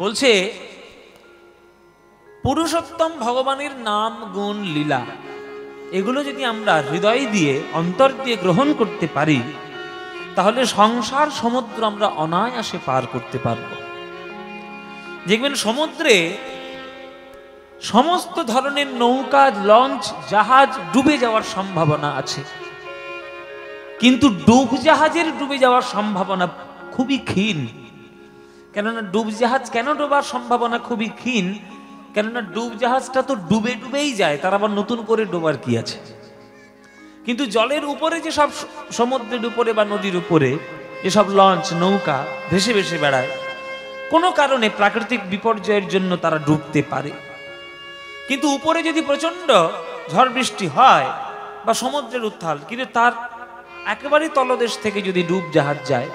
বলছে পুরুষোত্তম ভগবানের নাম গুণ লীলা এগুলো যদি আমরা হৃদয় দিয়ে অন্তর দিয়ে গ্রহণ করতে পারি তাহলে সংসার সমুদ্র আমরা অনায়াসে পার করতে পারব। দেখবেন সমুদ্রে সমস্ত ধরনের নৌকা, লঞ্চ, জাহাজ ডুবে যাওয়ার সম্ভাবনা আছে, কিন্তু ডুব জাহাজের ডুবে যাওয়ার সম্ভাবনা খুবই ক্ষীণ। কেননা ডুব জাহাজ কেন ডোবার সম্ভাবনা খুবই ক্ষীণ? কেননা ডুব জাহাজটা তো ডুবে ডুবেই যায়, তার আবার নতুন করে ডোবার কি আছে? কিন্তু জলের উপরে যে সব সমুদ্রের উপরে বা নদীর উপরে যেসব লঞ্চ, নৌকা ভেসে ভেসে বেড়ায়, কোনো কারণে প্রাকৃতিক বিপর্যয়ের জন্য তারা ডুবতে পারে। কিন্তু উপরে যদি প্রচন্ড ঝড় বৃষ্টি হয় বা সমুদ্রের উত্তাল, কিন্তু তার একেবারে তলদেশ থেকে যদি ডুব জাহাজ যায়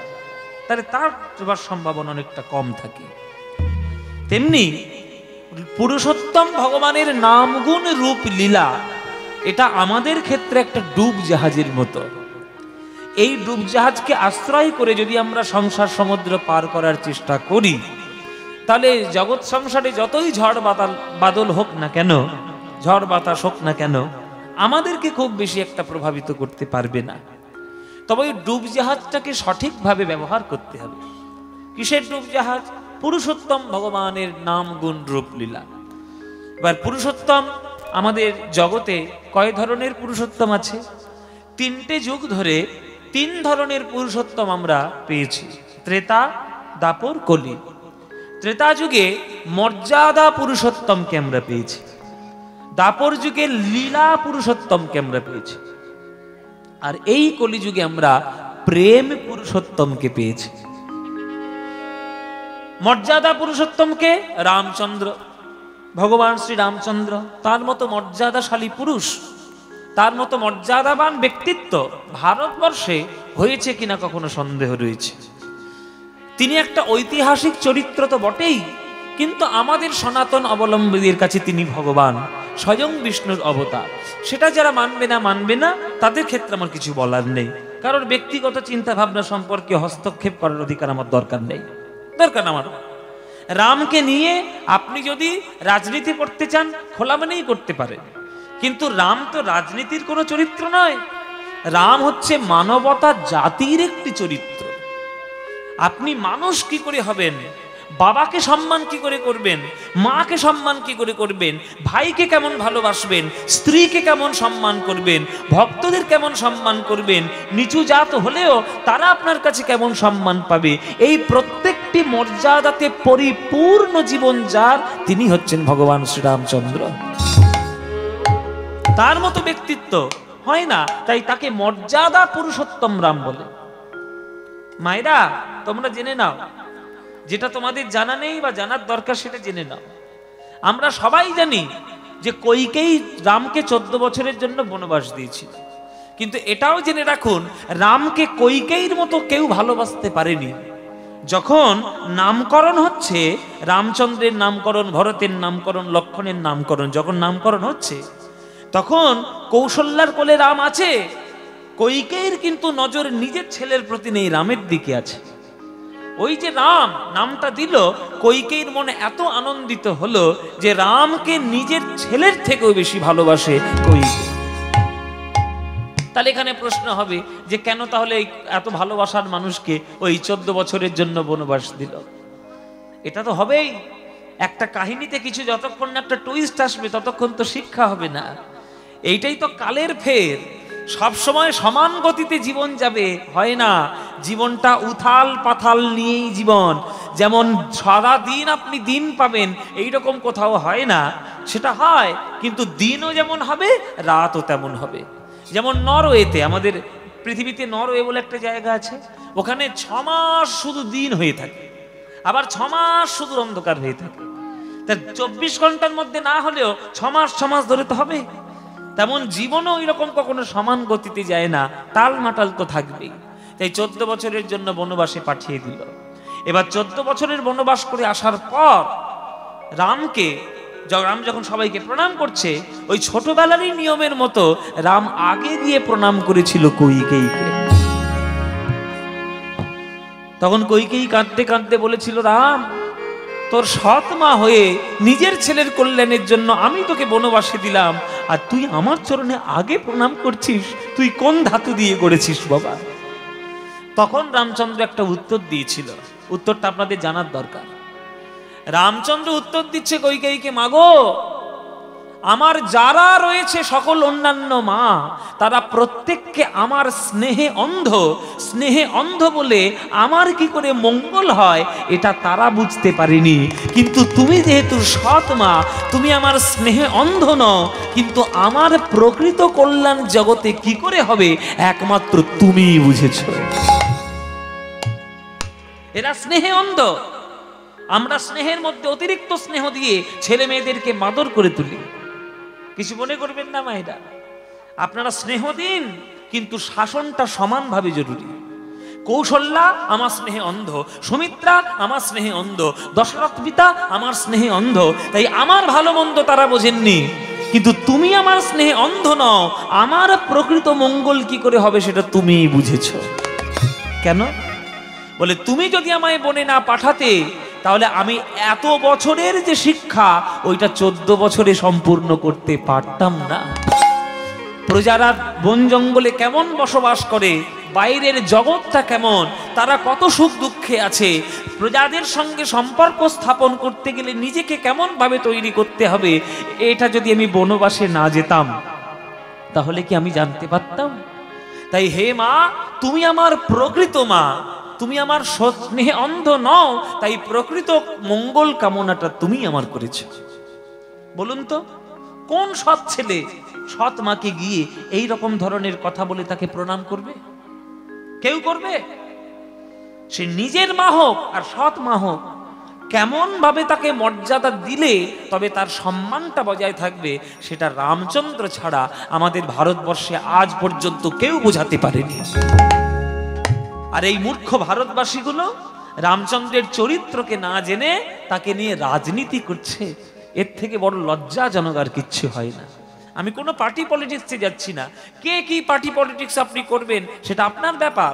তাহলে তার ডোবার সম্ভাবনা অনেকটা কম থাকে। তেমনি পুরুষোত্তম ভগবানের নাম গুণ রূপ লীলা এটা আমাদের ক্ষেত্রে একটা ডুব জাহাজের মতো। এই ডুব জাহাজকে আশ্রয় করে যদি আমরা সংসার সমুদ্র পার করার চেষ্টা করি তাহলে জগৎ সংসারে যতই ঝড় বাদল হোক না কেন, ঝড় বাতাস হোক না কেন, আমাদেরকে খুব বেশি একটা প্রভাবিত করতে পারবে না। তবে ওই ডুব জাহাজটাকে সঠিকভাবে ব্যবহার করতে হবে। কিসের ডুব জাহাজ? পুরুষোত্তম ভগবানের নাম গুণ রূপ লীলা। এবার পুরুষোত্তম আমাদের জগতে কয় ধরনের পুরুষোত্তম আছে? তিনটে যুগ ধরে তিন ধরনের পুরুষোত্তম আমরা পেয়েছি, ত্রেতা, দাপর, কলি। ত্রেতা যুগে মর্যাদা পুরুষোত্তমকে আমরা পেয়েছি, দাপর যুগে লীলা পুরুষোত্তমকে আমরা পেয়েছি, আর এই কলিযুগে আমরা প্রেম পুরুষোত্তমকে পেয়েছি। মর্যাদা পুরুষোত্তমকে রামচন্দ্র, ভগবান শ্রী রামচন্দ্র, তার মতো মর্যাদাশালী পুরুষ, তার মতো মর্যাদাবান ব্যক্তিত্ব ভারতবর্ষে হয়েছে কিনা কখনো সন্দেহ রয়েছে। তিনি একটা ঐতিহাসিক চরিত্র তো বটেই, কিন্তু আমাদের সনাতন অবলম্বীদের কাছে তিনি ভগবান, স্বয়ং বিষ্ণুর অবতার। সেটা যারা মানবে না তাদের ক্ষেত্রে আমার কিছু বলার নেই, কারণ ব্যক্তিগত চিন্তা ভাবনা সম্পর্কে হস্তক্ষেপ করার অধিকার আমার দরকার নেই। দরকার আমার রামকে নিয়ে আপনি যদি রাজনীতি করতে চান খোলামেলাই করতে পারেন, কিন্তু রাম তো রাজনীতির কোনো চরিত্র নয়। রাম হচ্ছে মানবতা জাতির একটি চরিত্র। আপনি মানুষ কি করে হবেন, বাবাকে সম্মান কি করে করবেন, মাকে সম্মান কি করে করবেন, ভাইকে কেমন ভালোবাসবেন, স্ত্রীকে কেমন সম্মান করবেন, ভক্তদের কেমন সম্মান করবেন, নিচু জাত হলেও তারা আপনার কাছে কেমন সম্মান পাবে, এই প্রত্যেকটি মর্যাদাতে পরিপূর্ণ জীবন যার, তিনি হচ্ছেন ভগবান শ্রীরামচন্দ্র। তার মতো ব্যক্তিত্ব হয় না, তাই তাকে মর্যাদা পুরুষোত্তম রাম বলে। মায়েরা তোমরা জেনে নাও, যেটা তোমাদের জানা নেই বা জানার দরকার সেটা জেনে নাও। আমরা সবাই জানি যে কইকেয়ী রামকে 14 বছরের জন্য বনবাস দিয়েছিল, কিন্তু এটাও জেনে রাখুন রামকে কইকেয়ীর মতো কেউ ভালোবাসতে পারেনি। যখন নামকরণ হচ্ছে, রামচন্দ্রের নামকরণ, ভরতের নামকরণ, লক্ষ্মণের নামকরণ, যখন নামকরণ হচ্ছে তখন কৌশল্যার কোলে রাম আছে, কইকেয়ীর কিন্তু নজর নিজের ছেলের প্রতি নেই, রামের দিকে আছে। ওই যে রাম নামটা দিল, কইকেয়ীর মনে এত আনন্দিত হলো যে রামকে নিজের ছেলের থেকেও বেশি ভালোবাসে কইকেয়ী। তাহলে এখানে প্রশ্ন হবে যে কেন তাহলে এত ভালোবাসার মানুষকে ওই 14 বছরের জন্য বনবাস দিল? এটা তো হবেই, একটা কাহিনীতে কিছু যতক্ষণ না একটা টুইস্ট আসবে ততক্ষণ তো শিক্ষা হবে না। এইটাই তো কালের ফের। সব সময় সমান গতিতে জীবন যাবে হয় না, জীবনটা উথাল পাথাল নিয়েই জীবন। যেমন সারা দিন আপনি দিন পাবেন এইরকম কোথাও হয় না, সেটা হয়, কিন্তু দিনও যেমন হবে রাতও তেমন হবে। যেমন নরওয়েতে, আমাদের পৃথিবীতে নরওয়ে বলে একটা জায়গা আছে, ওখানে 6 মাস শুধু দিন হয়ে থাকে, আবার 6 মাস শুধু অন্ধকার হয়ে থাকে। তা 24 ঘন্টার মধ্যে না হলেও 6 মাস ধরে তো হবে। তেমন জীবনও ওই রকম কখনো সমান গতিতে যায় না, টাল মাটাল তো থাকবেই। তাই 14 বছরের জন্য বনবাসে পাঠিয়ে দিল। এবার 14 বছরের বনবাস করে আসার পর রাম যখন সবাইকে প্রণাম করছে, ওই ছোটবেলারই নিয়মের মতো রাম আগে গিয়ে প্রণাম করেছিল কইকেয়ীকে। তখন কইকেয়ী কাঁদতে কাঁদতে বলেছিল, রাম তোর সৎ মা হয়ে নিজের ছেলের কল্যাণের জন্য আমি তোকে বনবাসে দিলাম, আর তুই আমার চরণে আগে প্রণাম করছিস? তুই কোন ধাতু দিয়ে গড়েছিস বাবা? তখন রামচন্দ্র একটা উত্তর দিয়েছিল, উত্তরটা আপনাদের জানার দরকার। রামচন্দ্র উত্তর দিচ্ছে কইকেয়ীকে, মাগো, আমার যারা রয়েছে সকল অন্যান্য মা, তারা প্রত্যেককে আমার স্নেহে অন্ধ। স্নেহে অন্ধ বলে আমার কি করে মঙ্গল হয় এটা তারা বুঝতে পারেনি। কিন্তু তুমি যেহেতু সৎ মা, তুমি আমার স্নেহে অন্ধ নও, কিন্তু আমার প্রকৃত কল্যাণ জগতে কি করে হবে একমাত্র তুমিই বুঝেছ। এরা স্নেহে অন্ধ, আমরা স্নেহের মধ্যে অতিরিক্ত স্নেহ দিয়ে ছেলে মেয়েদেরকে মাদর করে তুলি। কিছু মনে করবেন না মায়েরা, আপনারা স্নেহ দিন, কিন্তু শাসনটা সমানভাবে জরুরি। কৌশল্যা আমার স্নেহে অন্ধ, সুমিত্রা আমার স্নেহে অন্ধ, দশরথ পিতা আমার স্নেহে অন্ধ, তাই আমার ভালো মন্দ তারা বোঝেননি। কিন্তু তুমি আমার স্নেহে অন্ধ নও, আমার প্রকৃত মঙ্গল কি করে হবে সেটা তুমিই বুঝেছ। কেন? বলে তুমি যদি আমায় বনে না পাঠাতে, তাহলে আমি এত বছরের যে শিক্ষা ওইটা 14 বছরে সম্পূর্ণ করতে পারতাম না। প্রজারা বন জঙ্গলে কেমন বসবাস করে, বাইরের জগৎটা কেমন, তারা কত সুখ দুঃখে আছে, প্রজাদের সঙ্গে সম্পর্ক স্থাপন করতে গেলে নিজেকে কেমন ভাবে তৈরি করতে হবে, এটা যদি আমি বনবাসে না যেতাম তাহলে কি আমি জানতে পারতাম? তাই হে মা, তুমি আমার প্রকৃত মা, তুমি আমার স্নেহে অন্ধ নও, তাই প্রকৃত মঙ্গল কামনাটা তুমি আমার করেছ। বলুন তো, কোন সৎ ছেলে সৎ মাকে গিয়ে এই রকম ধরনের কথা বলে তাকে প্রণাম করবে? কেউ করবে? সে নিজের মা হোক আর সৎ মা হোক, কেমন ভাবে তাকে মর্যাদা দিলে তবে তার সম্মানটা বজায় থাকবে, সেটা রামচন্দ্র ছাড়া আমাদের ভারতবর্ষে আজ পর্যন্ত কেউ বোঝাতে পারেনি। আর এই মূর্খ ভারতবাসীগুলো রামচন্দ্রের চরিত্রকে না জেনে তাকে নিয়ে রাজনীতি করছে। এর থেকে বড় লজ্জাজনক আর কিচ্ছু হয় না। আমি কোনো পার্টি পলিটিক্সে যাচ্ছি না। কে কি পার্টি পলিটিক্স আপনি করবেন সেটা আপনার ব্যাপার,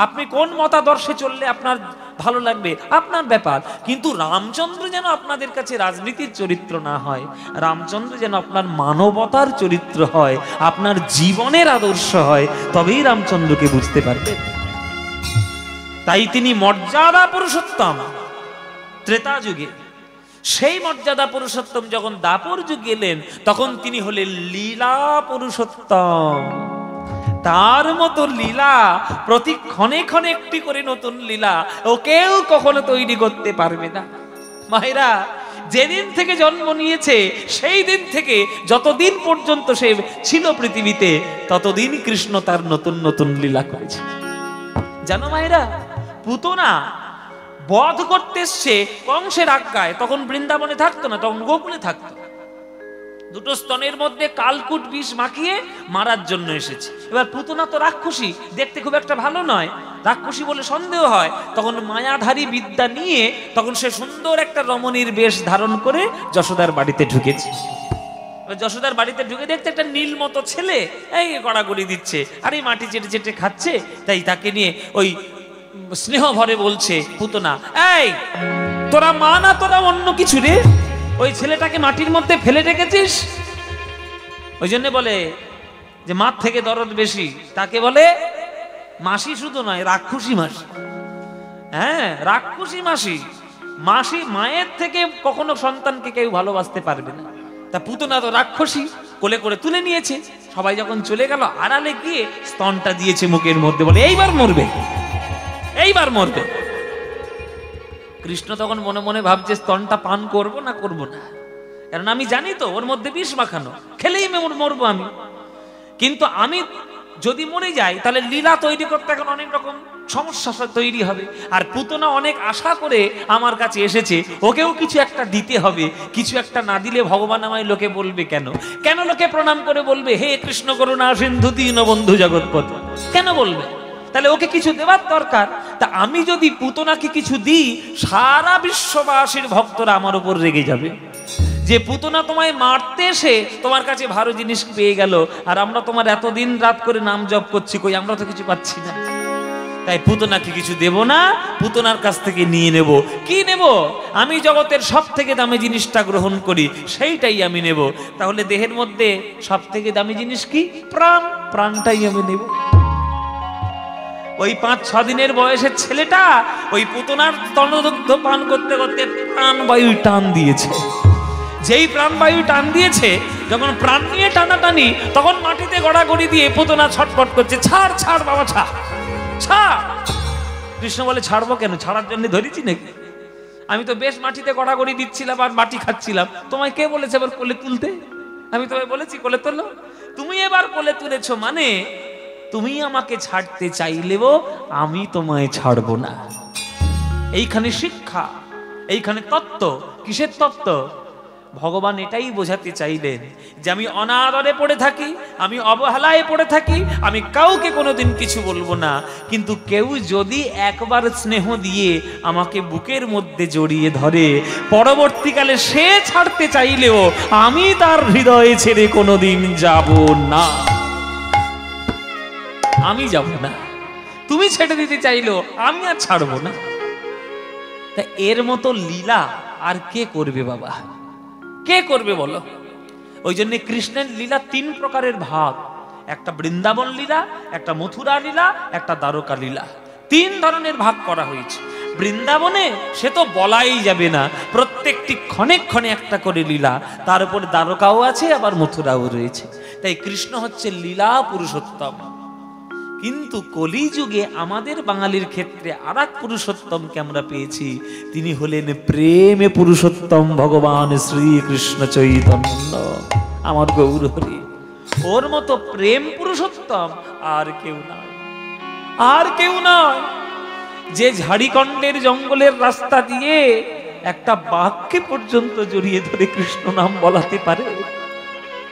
আপনি কোন মতাদর্শে চললে আপনার ভালো লাগবে আপনার ব্যাপার। কিন্তু রামচন্দ্র যেন আপনাদের কাছে রাজনীতির চরিত্র না হয়, রামচন্দ্র যেন আপনার মানবতার চরিত্র হয়, আপনার জীবনের আদর্শ হয়, তবেই রামচন্দ্রকে বুঝতে পারবেন। তাই তিনি মর্যাদা পুরুষোত্তম ত্রেতা যুগে, সেই মর্যাদা পুরুষোত্তম যখন দাপর যুগে এলেন তখন তিনি হলেন লীলা পুরুষোত্তম। তার মতো লীলা প্রতি ক্ষণে ক্ষণে একটি করে নতুন লীলা ও কেউ কখনো তৈরি করতে পারবে না। মায়েরা, যেদিন থেকে জন্ম নিয়েছে সেই দিন থেকে যতদিন পর্যন্ত সে ছিল পৃথিবীতে ততদিন কৃষ্ণ তার নতুন নতুন লীলা করেছে। জানো মায়েরা, পুতনা বধ করতে এসছে কংসের আজ্ঞায়, তখন বৃন্দাবনে থাকতো না, তখন গোকুলে থাকতো। দুটো স্তনের মধ্যে কালকুট বিষ মাখিয়ে মারার জন্য এসেছে। এবার পুতনা তো রাক্ষসী, দেখতে খুব একটা ভালো নয়, রাক্ষসী বলে সন্দেহ হয়। তখন মায়াধারী বিদ্যা নিয়ে তখন সে সুন্দর একটা রমণীর বেশ ধারণ করে যশোদার বাড়িতে ঢুকেছে। যশোদার বাড়িতে ঢুকে দেখতে একটা নীল মতো ছেলে এই গড়াগড়ি দিচ্ছে আর এই মাটি চেটে চেটে খাচ্ছে। তাই তাকে নিয়ে ওই স্নেহ ভরে বলছে পুতনা, এই তোরা মা না তোরা অন্য কিছু রে, ওই ছেলেটাকে মাটির মধ্যে ফেলে রেখেছিস। ওই জন্য বলে যে মার থেকে দরদ বেশি, তাকে বলে মাসি, শুধু নয় রাক্ষসী মাসি। হ্যাঁ, রাক্ষসী মাসি। মাসি মায়ের থেকে কখনো সন্তানকে কেউ ভালোবাসতে পারবে না। তা পুতনা তো রাক্ষসী, কোলে করে তুলে নিয়েছে। সবাই যখন চলে গেল আড়ালে গিয়ে স্তনটা দিয়েছে মুখের মধ্যে, বলে এইবার মরবে, এইবার মরবে। কৃষ্ণ তখন মনে মনে ভাবছে স্তনটা পান করব না করব না, কারণ আমি জানি তো ওর মধ্যে বিষ মাখানো, খেলেই মরবো আমি। কিন্তু আমি যদি মরে যাই তাহলে লীলা তৈরি করতে এখন অনেক রকম সমস্যা তৈরি হবে। আর পুতনা অনেক আশা করে আমার কাছে এসেছে, ওকেও কিছু একটা দিতে হবে। কিছু একটা না দিলে ভগবান আমায় লোকে বলবে কেন? কেন লোকে প্রণাম করে বলবে হে কৃষ্ণ করুণা সিন্ধু দীনবন্ধু জগৎপতি? কেন বলবে? তাহলে ওকে কিছু দেওয়ার দরকার। তা আমি যদি পুতনাকে কিছু দিই, সারা বিশ্ববাসীর ভক্তরা আমার উপর রেগে যাবে যে পুতনা তোমায় মারতে এসে তোমার কাছে ভালো জিনিস পেয়ে গেল, আর আমরা তোমার এতদিন রাত করে নাম জপ করছি, কই আমরা তো কিছু পাচ্ছি না। তাই পুতনাকে কিছু দেব না, পুতনার কাছ থেকে নিয়ে নেব। কি নেব? আমি জগতের সব থেকে দামি জিনিসটা গ্রহণ করি, সেইটাই আমি নেব। তাহলে দেহের মধ্যে সব থেকে দামি জিনিস কি? প্রাণ। প্রাণটাই আমি নেব। ওই 5-6 দিনের বয়সের ছেলেটা ওই পুতনার স্তনদগ্ধ পান করতে করতে প্রাণবায়ু টান দিয়েছে। যেই প্রাণবায়ু টান দিয়েছে, যখন প্রাণ নিয়ে টানাটানি, তখন মাটিতে গড়াগড়ি দিয়ে পুতনা ছটফট করছে, ছাড় ছাড় বাবা, ছাড় ছাড়। কৃষ্ণ বলে, ছাড়বো কেন? ছাড়ার জন্য ধরেছি নাকি? আমি তো বেশ মাটিতে গড়াগড়ি দিচ্ছিলাম আর মাটি খাচ্ছিলাম। তোমায় কে বলেছে এবার কোলে তুলতে? আমি তোমায় বলেছি কোলে তোলো? তুমি এবার কোলে তুলেছো, মানে তুমি আমাকে ছাড়তে চাইলেও আমি তোমায় ছাড়বো না। এইখানে শিক্ষা, এইখানে তত্ত্ব। কিসের তত্ত্ব? ভগবান এটাই বোঝাতে চাইলেন যে আমি অনাদরে পড়ে থাকি, আমি অবহেলায় পড়ে থাকি, আমি কাউকে কোনোদিন কিছু বলবো না, কিন্তু কেউ যদি একবার স্নেহ দিয়ে আমাকে বুকের মধ্যে জড়িয়ে ধরে, পরবর্তীকালে সে ছাড়তে চাইলেও আমি তার হৃদয়ে ছেড়ে কোনোদিন যাব না। আমি যাব না। তুমি ছেড়ে দিতে চাইলো আমি আর ছাড়বো না। তা এর মতো লীলা আর কে করবে বাবা? কে করবে বলো? ওই জন্য কৃষ্ণের লীলা 3 প্রকারের ভাগ। একটা বৃন্দাবন লীলা, একটা মথুরা লীলা, একটা দ্বারকা লীলা। 3 ধরনের ভাগ করা হয়েছে। বৃন্দাবনে সে তো বলাই যাবে না, প্রত্যেকটি ক্ষণে ক্ষণে একটা করে লীলা। তার উপর দ্বারকাও আছে, আবার মথুরাও রয়েছে। তাই কৃষ্ণ হচ্ছে লীলা পুরুষোত্তম। কিন্তু কলিযুগে আমাদের বাঙালির ক্ষেত্রে আরেক পুরুষোত্তমকে আমরা পেয়েছি। তিনি হলেন প্রেমে পুরুষোত্তম ভগবান শ্রীকৃষ্ণ চৈতন্য, আমার গৌর হরি। ওর মতো প্রেম পুরুষোত্তম আর কেউ নয়, আর কেউ নয়। যে ঝাড়িকণ্ডের জঙ্গলের রাস্তা দিয়ে একটা বাঘকে পর্যন্ত জড়িয়ে ধরে কৃষ্ণ নাম বলাতে পারে,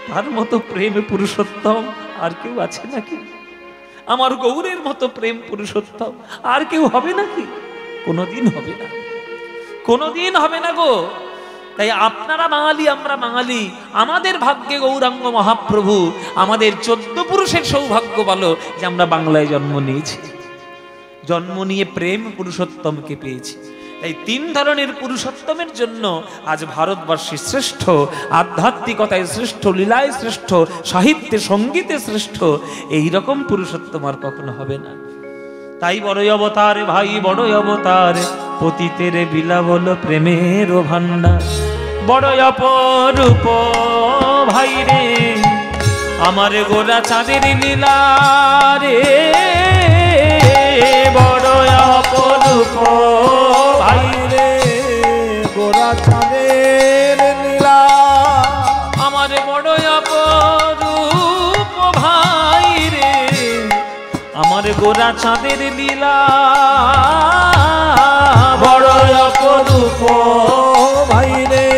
তার মতো প্রেমে পুরুষোত্তম আর কেউ আছে নাকি? আমার গৌরের মতো প্রেম পুরুষোত্তম আর কেউ হবে নাকি? কোনোদিন হবে না, কোনোদিন হবে না গো। তাই আপনারা বাঙালি, আমরা বাঙালি, আমাদের ভাগ্যে গৌরাঙ্গ মহাপ্রভু, আমাদের 14 পুরুষের সৌভাগ্য বলো যে আমরা বাংলায় জন্ম নিয়েছি, জন্ম নিয়ে প্রেম পুরুষোত্তমকে পেয়েছি। তাই 3 ধরনের পুরুষোত্তমের জন্য আজ ভারতবর্ষে শ্রেষ্ঠ, আধ্যাত্মিকতায় শ্রেষ্ঠ, লীলায় শ্রেষ্ঠ, সাহিত্যে সঙ্গীতে শ্রেষ্ঠ। এই রকম পুরুষোত্তম আর কখনো হবে না। তাই বড়ই অবতার ভাই, বড়ই অবতার, পতিতের বিলাবল প্রেমের ভান্ডার। বড়ই অপরূপ ভাই রে আমার গোরা চাঁদের লীলা রে, বড়ই অপরূপ ভাই রে গোরা চাঁদের লীলা, আমার বড়ই অপরূপ ভাই রে আমার গোরা চাঁদের লীলা, বড়ই অপরূপ ভাই রে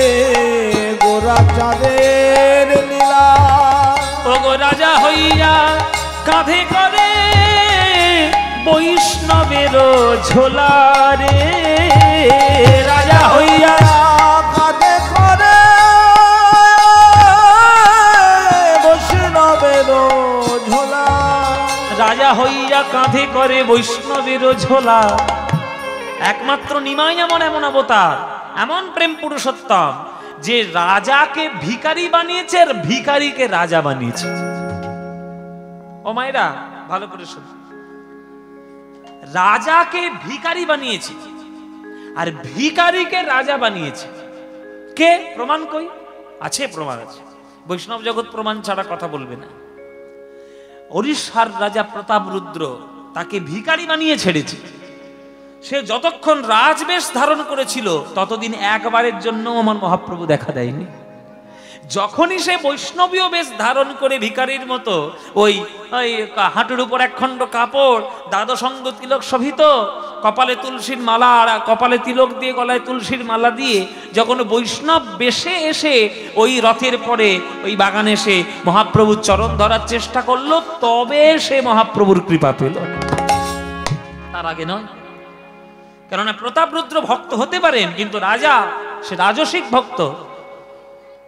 গোরা চাঁদের লীলা। ও গো রাজা হইয়া কাঁধে করে বৈষ্ণবের ঝোলা রে, রাজা হইয়া কাঁধে করে বৈষ্ণবের ঝোলা, রাজা হইয়া কাঁধে করে বৈষ্ণবের ঝোলা। একমাত্র নিমাই এমন এমন অবতার, এমন প্রেম পুরুষোত্তম যে রাজাকে ভিখারি বানিয়েছে আর ভিখারিকে রাজা বানিয়েছে। ও মায়েরা ভালো করে শুনুন, রাজাকে ভিখারি বানিয়েছে আর ভিখারিকে রাজা বানিয়েছে। কে? প্রমাণ কই? আছে, প্রমাণ আছে। বৈষ্ণব জগৎ প্রমাণ ছাড়া কথা বলবে না। ওড়িশার রাজা প্রতাপরুদ্র তাকে ভিখারি বানিয়ে ছেড়েছে। সে যতক্ষণ রাজবেশ ধারণ করেছিল ততদিন একবারের জন্য আমার মহাপ্রভু দেখা দেয়নি। যখনই সে বৈষ্ণবীয় বেশ ধারণ করে ভিখারির মতো ওই হাঁটুর উপর একখণ্ড কাপড়, দ্বাদশঙ্গ তিলক শোভিত, কপালে তুলসীর মালা, আর কপালে তিলক দিয়ে গলায় তুলসীর মালা দিয়ে যখন বৈষ্ণব বেশে এসে ওই রথের পরে ওই বাগানে এসে মহাপ্রভুর চরণ ধরার চেষ্টা করলো, তবে সে মহাপ্রভুর কৃপা পেল, তার আগে নয়। কেননা প্রতাপরুদ্র ভক্ত হতে পারেন, কিন্তু রাজা সে রাজসিক ভক্ত।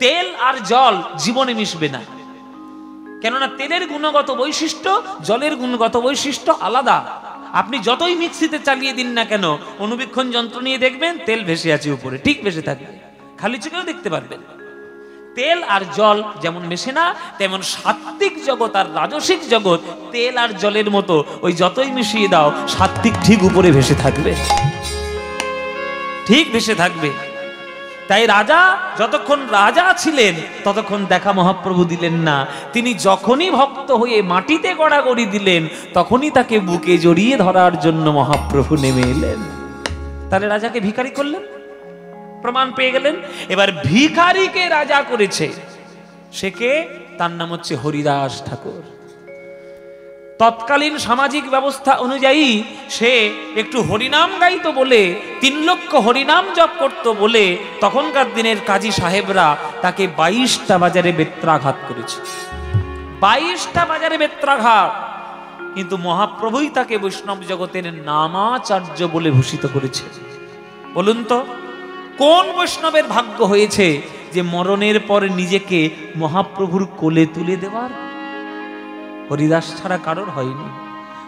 তেল আর জল জীবনে মিশবে না, কেননা তেলের গুণগত বৈশিষ্ট্য, জলের গুণগত বৈশিষ্ট্য আলাদা। আপনি যতই মিক্সিতে চালিয়ে দিন না কেন, অনুবীক্ষণ যন্ত্র নিয়ে দেখবেন তেল ভেসে আছে উপরে, ঠিক ভেসে থাকবে, খালি চোখেও দেখতে পারবেন। তেল আর জল যেমন মেশে না, তেমন সাত্ত্বিক জগৎ আর রাজসিক জগৎ তেল আর জলের মতো, ওই যতই মিশিয়ে দাও সাত্ত্বিক ঠিক উপরে ভেসে থাকবে, ঠিক ভেসে থাকবে। তাই রাজা যতক্ষণ রাজা ছিলেন ততক্ষণ দেখা মহাপ্রভু দিলেন না। তিনি যখনই ভক্ত হয়ে মাটিতে গড়াগড়ি দিলেন তখনই তাকে বুকে জড়িয়ে ধরার জন্য মহাপ্রভু নেমে এলেন। তাহলে রাজাকে ভিখারি করলেন, প্রমাণ পেয়ে গেলেন। এবার ভিখারিকে রাজা করেছে, সে কে? তার নাম হচ্ছে হরিদাস ঠাকুর। তৎকালীন সামাজিক ব্যবস্থা অনুযায়ী সে একটু হরিনাম গাইতো বলে, 3 লক্ষ হরিনাম জপ করত বলে তখনকার দিনের কাজী সাহেবরা তাকে 22টা বাজারে বেত্রাঘাত করেছে, 22টা বাজারে বেত্রাঘাত। কিন্তু মহাপ্রভুই তাকে বৈষ্ণব জগতের নামাচার্য বলে ভূষিত করেছে। বলুন তো কোন বৈষ্ণবের ভাগ্য হয়েছে যে মরণের পর নিজেকে মহাপ্রভুর কোলে তুলে দেওয়ার? হরিদাস ছাড়া কারোর হয়নি।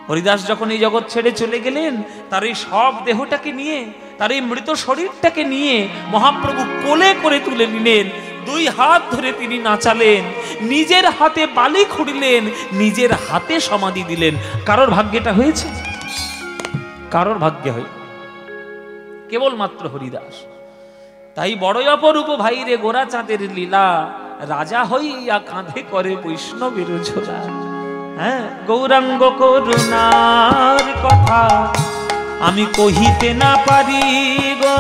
হরিদাস যখন এই জগৎ ছেড়ে চলে গেলেন, তার এই সব দেহটাকে নিয়ে, তার এই মৃত শরীরটাকে নিয়ে মহাপ্রভু কোলে করে তুলে নিলেন। 2 হাত ধরে তিনি নাচালেন, নিজের হাতে বালি খুঁড়লেন, নিজের হাতে সমাধি দিলেন। কারোর ভাগ্যটা হয়েছে? কারোর ভাগ্যে হয় কেবলমাত্র হরিদাস। তাই বড়ই অপরূপ ভাই রে গোরা চাঁদের লীলা, রাজা হইয়া কাঁধে করে বৈষ্ণবের ঝোলা। হ্যাঁ, গৌরাঙ্গ করুণার কথা আমি কহিতে না পারি গো,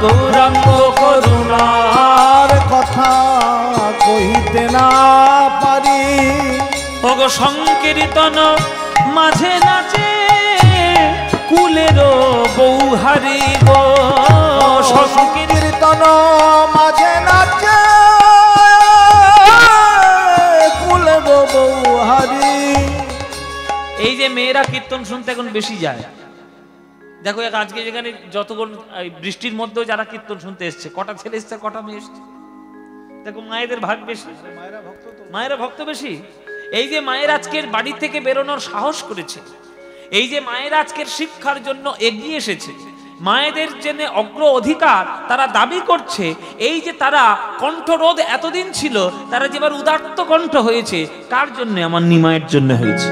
গৌরাঙ্গ করুণার কথা কহিতে না পারি। ওগো সংকীর্তন মাঝে নাচে কুলের বৌহারি গো, সংকীর্তন মাঝে নাচে কুলের বৌহারি। এই যে মেয়েরা কীর্তন শুনতে এখন বেশি যায়, দেখো আজকে যেখানে যতক্ষণ বৃষ্টির মধ্যেও যারা কীর্তন শুনতে এসছে, কটা ছেলে এসছে কটা মেয়ে এসছে, দেখো মায়েদের ভাগ বেশি, মায়েরা ভক্ত বেশি। এই যে মায়ের আজকের বাড়ি থেকে বেরোনোর সাহস করেছে, এই যে মায়ের আজকের শিক্ষার জন্য এগিয়ে এসেছে, মায়েদের জন্য অগ্র অধিকার তারা দাবি করছে, এই যে তারা কণ্ঠরোধ এতদিন ছিল, তারা যেবার উদাত্ত কণ্ঠ হয়েছে, কার জন্য? আমার নিমায়ের জন্য হয়েছে।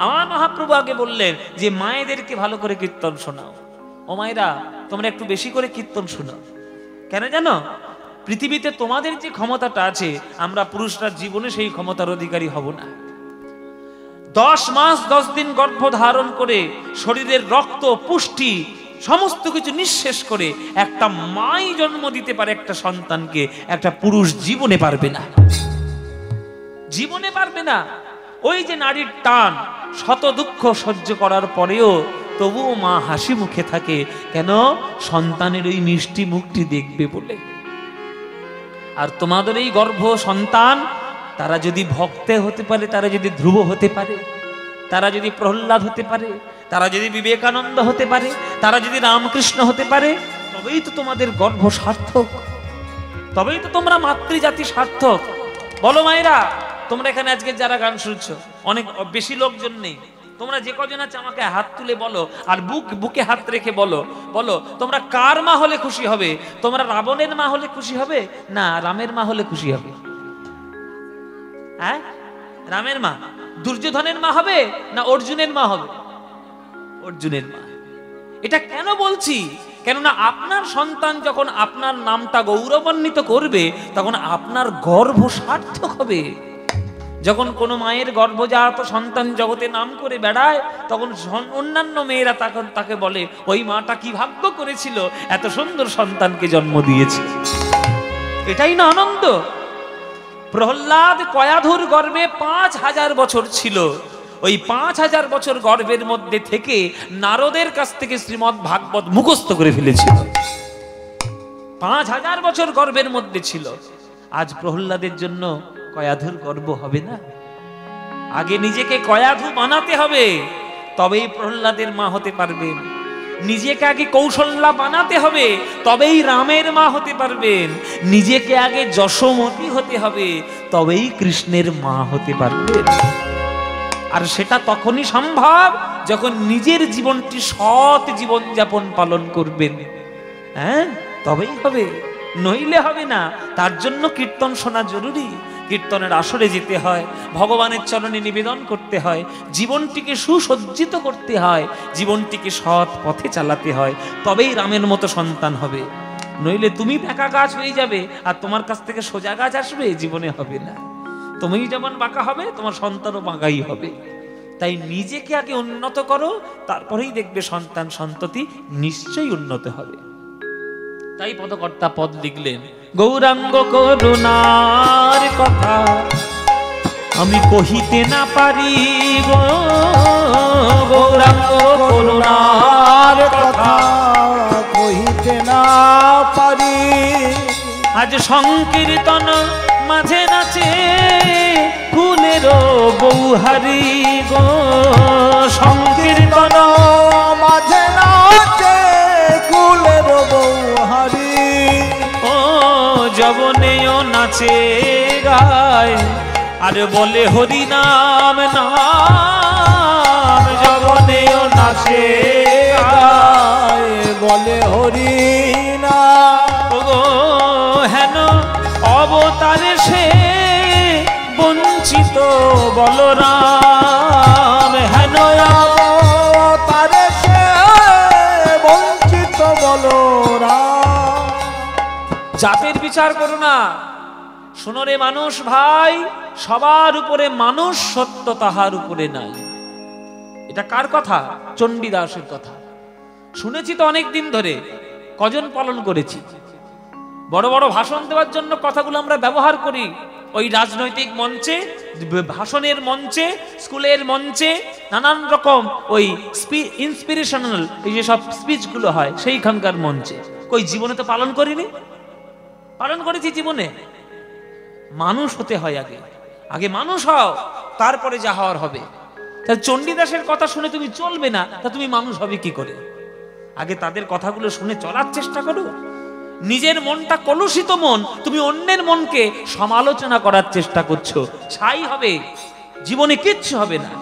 আমার মহাপ্রভু আগে বললেন যে মায়েদেরকে ভালো করে কীর্তন শোনাও। ও মায়েরা, তোমরা একটু বেশি করে কীর্তন শোনাও। কেন জানো? পৃথিবীতে তোমাদের যে ক্ষমতাটা আছে, আমরা পুরুষরা জীবনে সেই ক্ষমতার অধিকারী হব না। 10 মাস 10 দিন গর্ভ ধারণ করে শরীরের রক্ত পুষ্টি সমস্ত কিছু নিঃশেষ করে একটা মাই জন্ম দিতে পারে একটা সন্তানকে, একটা পুরুষ জীবনে পারবে না, জীবনে পারবে না। ওই যে নারীর টান, শত দুঃখ সহ্য করার পরেও তবুও মা হাসি মুখে থাকে, কেন? সন্তানের ওই মিষ্টি মুখটি দেখবে বলে। আর তোমাদের এই গর্ভ সন্তান, তারা যদি ভক্তে হতে পারে, তারা যদি ধ্রুব হতে পারে, তারা যদি প্রহ্লাদ হতে পারে, তারা যদি বিবেকানন্দ হতে পারে, তারা যদি রামকৃষ্ণ হতে পারে, তবেই তো তোমাদের গর্ভ সার্থক, তবেই তো তোমরা মাতৃজাতি সার্থক। বলো মায়েরা, তোমরা এখানে আজকে যারা গান শুনছো, অনেক বেশি লোকজন নেই, তোমরা যে কজন আছে আমাকে হাত তুলে বলো, আর বুকে হাত রেখে বলো, বলো তোমরা কার মা হলে খুশি হবে? তোমরা রাবণের মা হলে খুশি হবে, না রামের মা হলে খুশি হবে? হ্যাঁ, রামের মা। দুর্যোধনের মা হবে না অর্জুনের মা হবে? অর্জুনের মা। এটা কেন বলছি? কেননা আপনার সন্তান যখন আপনার নামটা গৌরবান্বিত করবে, তখন আপনার গর্ভ সার্থক হবে। যখন কোনো মায়ের গর্ভজাত সন্তান জগতে নাম করে বেড়ায়, তখন অন্যান্য মেয়েরা তখন তাকে বলে, ওই মাটা কি ভাগ্য করেছিল, এত সুন্দর সন্তানকে জন্ম দিয়েছে। এটাই না আনন্দ? প্রহ্লাদ কয়াধুর গর্ভে 5000 বছর ছিল। ওই 5000 বছর গর্ভের মধ্যে থেকে নারদের কাছ থেকে শ্রীমদ্ ভাগবত মুখস্থ করে ফেলেছিল। 5000 বছর গর্ভের মধ্যে ছিল। আজ প্রহ্লাদের জন্য কয়াধুর গর্ভ হবে না? আগে নিজেকে কয়াধু বানাতে হবে, তবেই প্রহ্লাদের মা হতে পারবেন। নিজেকে আগে কৌশল্যা বানাতে হবে, তবেই রামের মা হতে পারবেন। নিজেকে আগে যশোমতী হতে হবে, তবেই কৃষ্ণের মা হতে পারবেন। আর সেটা তখনই সম্ভব যখন নিজের জীবনটি সৎ জীবন যাপন পালন করবেন, হ্যাঁ, তবেই হবে, নইলে হবে না। তার জন্য কীর্তন শোনা জরুরি, কীর্তনের আসরে যেতে হয়, ভগবানের চরণে নিবেদন করতে হয়, জীবনটিকে সুসজ্জিত করতে হয়, জীবনটিকে সৎ পথে চালাতে হয়, তবেই রামের মতো সন্তান হবে। নইলে তুমি বাঁকা গাছ হয়ে যাবে আর তোমার কাছ থেকে সোজা গাছ আসবে, জীবনে হবে না। তুমি যেমন বাঁকা হবে, তোমার সন্তানও বাঁকাই হবে। তাই নিজেকে আগে উন্নত করো, তারপরেই দেখবে সন্তান সন্ততি নিশ্চয়ই উন্নত হবে। তাই পদকর্তা পদ লিখলেন, গৌরাঙ্গ করুণার কথা আমি কহিতে না পারি গো, গৌরাঙ্গ করুণার কথা কহিতে না পারি। আজ সংকীর্তন মাঝে নাচে ফুলের বৌহারি গো, সংকীর্তন মাঝে নাচে ফুলের বৌহারি। ও যবনেও নাচে গায় আর বলে হরি নাম নাম, যবনেও নাচে গায় বলে হরি নাম। ও হেন অবতারে সে বঞ্চিত বলরাম, হেন অবতারে সে বঞ্চিত বলরাম। জাতের বিচার করো না, শোনো রে মানুষ ভাই, সবার উপরে মানুষ সত্য, তাহার উপরে নাই। এটা কার কথা? চণ্ডীদাসের কথা। শুনেছি তো অনেক দিন ধরে, কজন পালন করেছি। বড় বড় ভাষণ দেওয়ার জন্য কথাগুলো আমরা ব্যবহার করি, ওই রাজনৈতিক মঞ্চে, ভাষণের মঞ্চে, স্কুলের মঞ্চে, নানান রকম ওই ইন্সপিরেশনাল এই যে সব স্পিচগুলো হয় সেইখানকার মঞ্চে। কই জীবনে তো পালন করিনি? পালন করেছি জীবনে। মানুষ হতে হয় আগে, আগে মানুষ হও, তারপরে যা হওয়ার হবে। তাহলে চণ্ডীদাসের কথা শুনে তুমি চলবে না, তা তুমি মানুষ হবে কি করে? আগে তাদের কথাগুলো শুনে চলার চেষ্টা করো। নিজের মনটা কলুষিত মন, তুমি অন্যের মনকে সমালোচনা করার চেষ্টা করছো, ছাই হবে, জীবনে কিচ্ছু হবে না।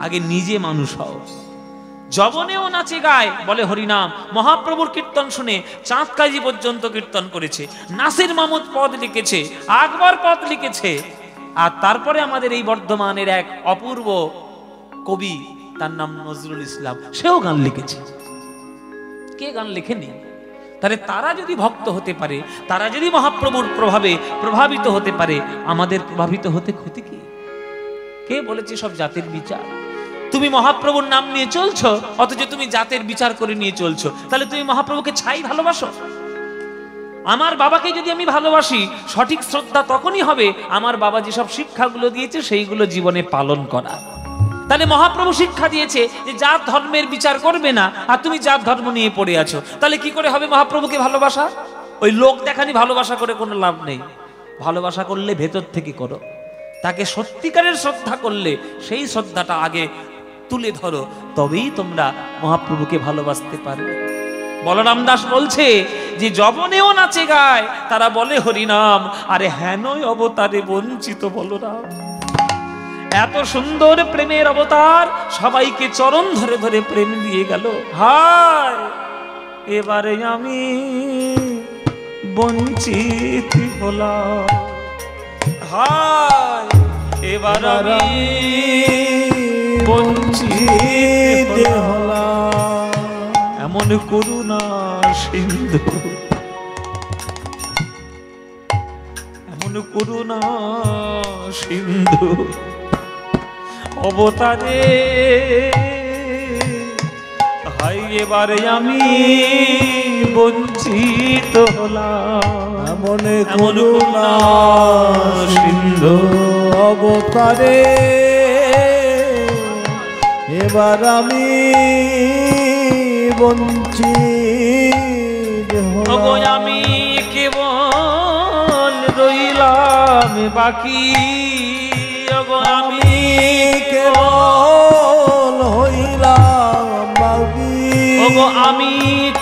আগে নিজে মানুষ হও। যবনেও নাচে গায় বলে হরিনাম। মহাপ্রভুর কীর্তন শুনে চাঁদ কাজী পর্যন্ত কীর্তন করেছে, নাসির মাহমুদ পদ লিখেছে, আকবর পদ লিখেছে। আর তারপরে আমাদের এই বর্ধমানের এক অপূর্ব কবি, তার নাম নজরুল ইসলাম, সেও গান লিখেছে। কে গান লেখেনি? তাহলে তারা যদি ভক্ত হতে পারে, তারা যদি মহাপ্রভুর প্রভাবে প্রভাবিত হতে পারে, আমাদের প্রভাবিত হতে ক্ষতি কি? কে বলেছে সব জাতের বিচার? তুমি মহাপ্রভুর নাম নিয়ে চলছো, অথচ তুমি জাতের বিচার করে নিয়ে চলছো। তাহলে তুমি মহাপ্রভুকে ছাই ভালোবাসো? আমার বাবাকে যদি আমি ভালোবাসি, সঠিক শ্রদ্ধা তখনই হবে আমার বাবা যেসব শিক্ষাগুলো দিয়েছে সেইগুলো জীবনে পালন করা। তাহলে মহাপ্রভু শিক্ষা দিয়েছে যে জাত ধর্মের বিচার করবে না, আর তুমি জাত ধর্ম নিয়ে পড়ে আছো। তাহলে কি করে হবে মহাপ্রভুকে ভালোবাসা? ওই লোক দেখানি ভালোবাসা করে কোনো লাভ নেই। ভালোবাসা করলে ভেতর থেকে করো, তাকে সত্যিকারের শ্রদ্ধা করলে সেই শ্রদ্ধাটা আগে তুলে ধরো, তবেই তোমরা মহাপ্রভুকে ভালোবাসতে পারবে। বলরাম দাস বলছে যে যবনেও নাচে গায় তারা বলে হরিনাম, আরে হেনই অবতারে বঞ্চিত বলরাম। এত সুন্দর প্রেমের অবতার, সবাইকে চরণ ধরে ধরে প্রেম দিয়ে গেল। হায় এবারে আমি বঞ্চিত হলাম, হায় এবার আমি বঞ্চিত হলাম। এমন করুণা সিন্ধু, এমন করুণা সিন্ধু অবতারে, হাই এবারে আমি বঞ্চিত হলাম। এমন করুণা সিন্ধু অবতারে, এবার আমি বঞ্চিত হলাম। আমি কেবল রইলাম বাকি, আমি কেবল হইলাম বাকি। আমি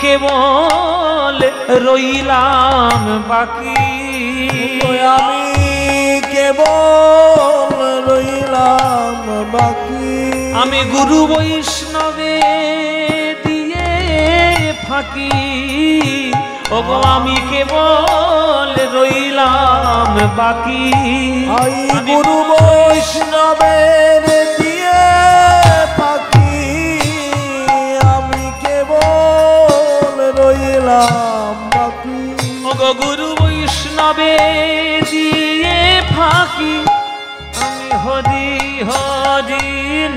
কেবল রইলাম বাকি, আমি কেবল রইলাম বাকি। আমি গুরু বৈষ্ণবে দিয়ে ফাঁকি, ওগো আমি কেবল রইলাম বাকি। আই গুরু বৈষ্ণবের দিয়ে ফাঁকি, আমি কেবল রইলাম বাকি। ওগো গুরু বৈষ্ণবে দিয়ে ফাঁকি, আমি হরি হরি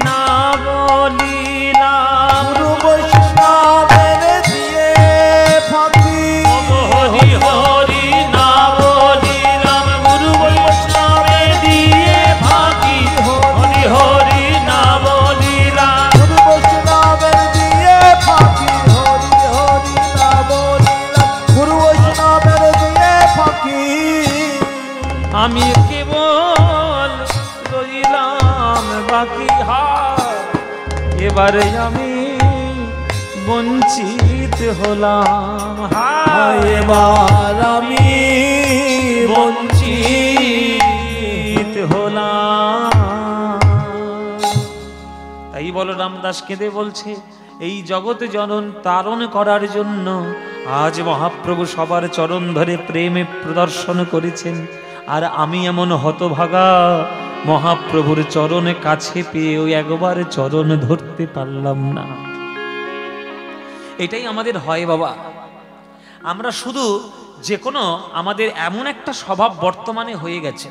না বলিলাম। গুরু বৈষ্ণবের দিয়ে ফাঁকি, ওগো হরি হরি না বলিলাম। গুরু বৈষ্ণবে দিয়ে ফাঁকি, হরি হরি না বলিলাম। গুরু বৈষ্ণবের দিয়ে ফাঁকি, হরি হরি না বলিলাম। গুরু বৈষ্ণবের দিয়ে ফাঁকি, আমি কেবল রইলাম বাকি। হায় এবারে আমি বঞ্চিত হলাম। হায় এবার আমি বঞ্চিত হলাম। তাই বলো রামদাস কেঁদে বলছে, এই জগতে জনন তারণ করার জন্য আজ মহাপ্রভু সবার চরণ ধরে প্রেমে প্রদর্শন করেছেন। আর আমি এমন হতভাগা, মহাপ্রভুর চরণে কাছে পেয়ে ওই একবার চরণ ধরতে পারলাম না। এটাই আমাদের হয় বাবা। আমরা শুধু যে কোনো আমাদের এমন একটা স্বভাব বর্তমানে হয়ে গেছে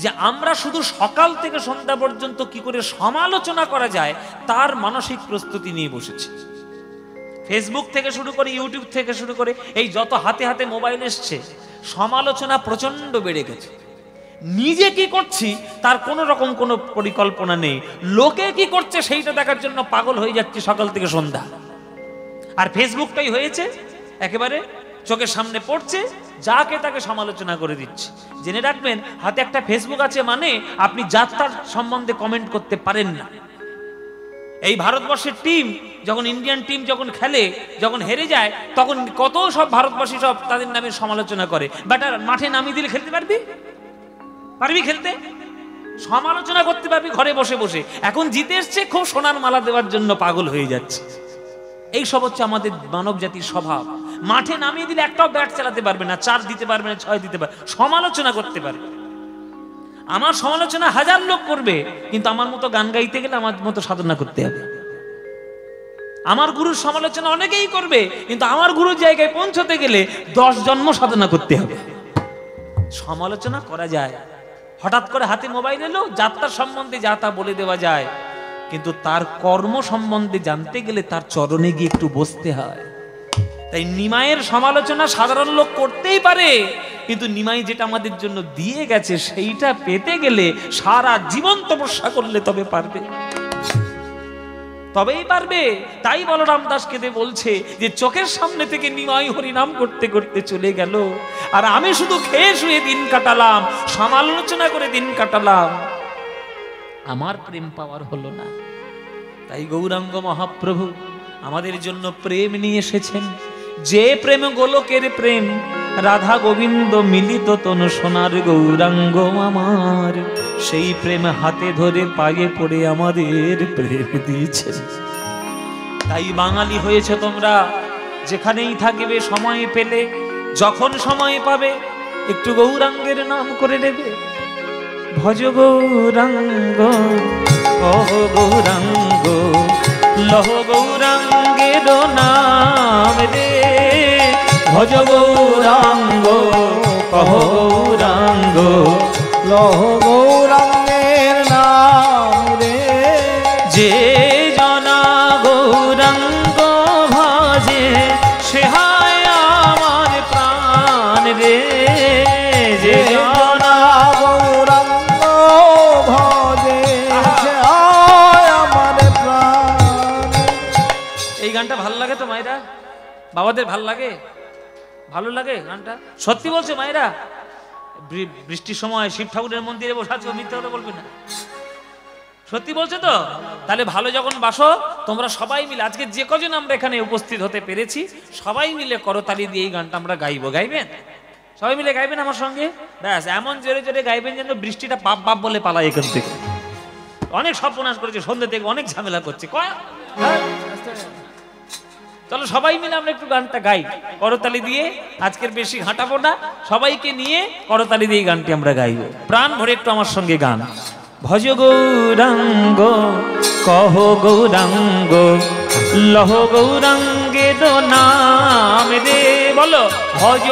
যে আমরা শুধু সকাল থেকে সন্ধ্যা পর্যন্ত কি করে সমালোচনা করা যায় তার মানসিক প্রস্তুতি নিয়ে বসেছি। ফেসবুক থেকে শুরু করে, ইউটিউব থেকে শুরু করে, এই যত হাতে হাতে মোবাইল এসছে, সমালোচনা প্রচন্ড বেড়ে গেছে। নিজে কি করছি তার কোনো রকম কোনো পরিকল্পনা নেই, লোকে কি করছে সেইটা দেখার জন্য পাগল হয়ে যাচ্ছে সকাল থেকে সন্ধ্যা। আর ফেসবুকটাই হয়েছে একেবারে চোখের সামনে পড়ছে, যাকে তাকে সমালোচনা করে দিচ্ছে। জেনে রাখবেন, হাতে একটা ফেসবুক আছে মানে আপনি যাত্রার সম্বন্ধে কমেন্ট করতে পারেন না। এই ভারতবর্ষের টিম যখন, ইন্ডিয়ান টিম যখন খেলে, যখন হেরে যায়, তখন কত সব ভারতবাসী সব তাদের নামে সমালোচনা করে। বাট আর মাঠে নামিয়ে দিলে খেলতে পারবি? পারবি খেলতে? সমালোচনা করতে পারবি ঘরে বসে বসে। এখন জিতে এসছে, খুব সোনার মালা দেওয়ার জন্য পাগল হয়ে যাচ্ছে। এই সব হচ্ছে আমাদের মানব জাতির স্বভাব। মাঠে নামিয়ে দিলে একটাও ব্যাট চালাতে পারবে না, 4 দিতে পারবে না, 6 দিতে পারবে, সমালোচনা করতে পারবে। আমার সমালোচনা 1000 লোক করবে, কিন্তু আমার মতো গান গাইতে গেলে আমার মতো সাধনা করতে হবে। আমার গুরুর সমালোচনা অনেকেই করবে, কিন্তু আমার গুরুর জায়গায় পৌঁছতে গেলে 10 জন্ম সাধনা করতে হবে। সমালোচনা করা যায়, হঠাৎ করে হাতে মোবাইল এলো, যাত্রার সম্বন্ধে যা তা বলে দেওয়া যায়, কিন্তু তার কর্ম সম্বন্ধে জানতে গেলে তার চরণে গিয়ে একটু বসতে হয়। তাই নিমাইয়ের সমালোচনা সাধারণ লোক করতেই পারে, কিন্তু নিমাই যেটা আমাদের জন্য দিয়ে গেছে সেইটা পেতে গেলে সারা জীবন তপস্যা করলে তবে পারবে, তবেই পারবে। তাই বলরাম দাস কেঁদে বলছে যে চোখের সামনে থেকে নিমাই হরিনাম করতে করতে চলে গেল, আর আমি শুধু খেয়ে শুয়ে দিন কাটালাম, সমালোচনা করে দিন কাটালাম, আমার প্রেম পাওয়ার হলো না। তাই গৌরাঙ্গ মহাপ্রভু আমাদের জন্য প্রেম নিয়ে এসেছেন। যে প্রেম গোলকের প্রেম, রাধা গোবিন্দ মিলিত তনু সোনার গৌরাঙ্গ আমার, সেই প্রেম হাতে ধরে পায়ে পড়ে আমাদের প্রেম দিয়েছেন। তাই বাঙালি হয়েছে তোমরা, যেখানেই থাকবে সময় পেলে, যখন সময় পাবে একটু গৌরাঙ্গের নাম করে নেবে। ভজ গৌরাঙ্গ কহ গৌরাঙ্গ, লহ গৌরাঙ্গের নাম রে। ভজ গৌরাঙ্গ কহ গৌরাঙ্গ, লহ গৌরাঙ্গের নাম রে। যে জনা গৌরাঙ্গ ভজে, সে হয় আমার প্রাণ রে। যে জনা গৌরাঙ্গ ভজে, সে হয় আমার প্রাণ। এই গানটা ভালো লাগে তো মায়েরা? বাবাদের ভাল লাগে? ভালো লাগে গানটা? সত্যি বলছে মায়েরা? বৃষ্টির সময় শিব ঠাকুরের মন্দিরে বসে আছো, মিথ্যা কথা বলবে না, সত্যি বলছে তো? তাহলে ভালো যখন বাসো তোমরা সবাই মিলে, আজকে যে কজন আমরা এখানে উপস্থিত হতে পেরেছি, সবাই মিলে করতালি দিয়ে এই গানটা আমরা গাইবো। গাইবেন? সবাই মিলে গাইবেন আমার সঙ্গে? ব্যাস এমন জোরে জোরে গাইবেন যেন বৃষ্টিটা বাপ বাপ বলে পালায় এখান থেকে। অনেক সর্বনাশ করেছে, সন্ধ্যে থেকে অনেক ঝামেলা করছে। চলো সবাই মিলে আমরা একটু গানটা গাই করতালি দিয়ে, আজকের বেশি ঘাটাবো না, সবাইকে নিয়ে করতালি দিয়ে গানটি আমরা গাইব। প্রাণ ভরে একটু আমার সঙ্গে গান। ভজ গৌরাঙ্গ কহ গৌরাঙ্গ লহ গৌরাঙ্গে দো নাম রে, বলো ভজ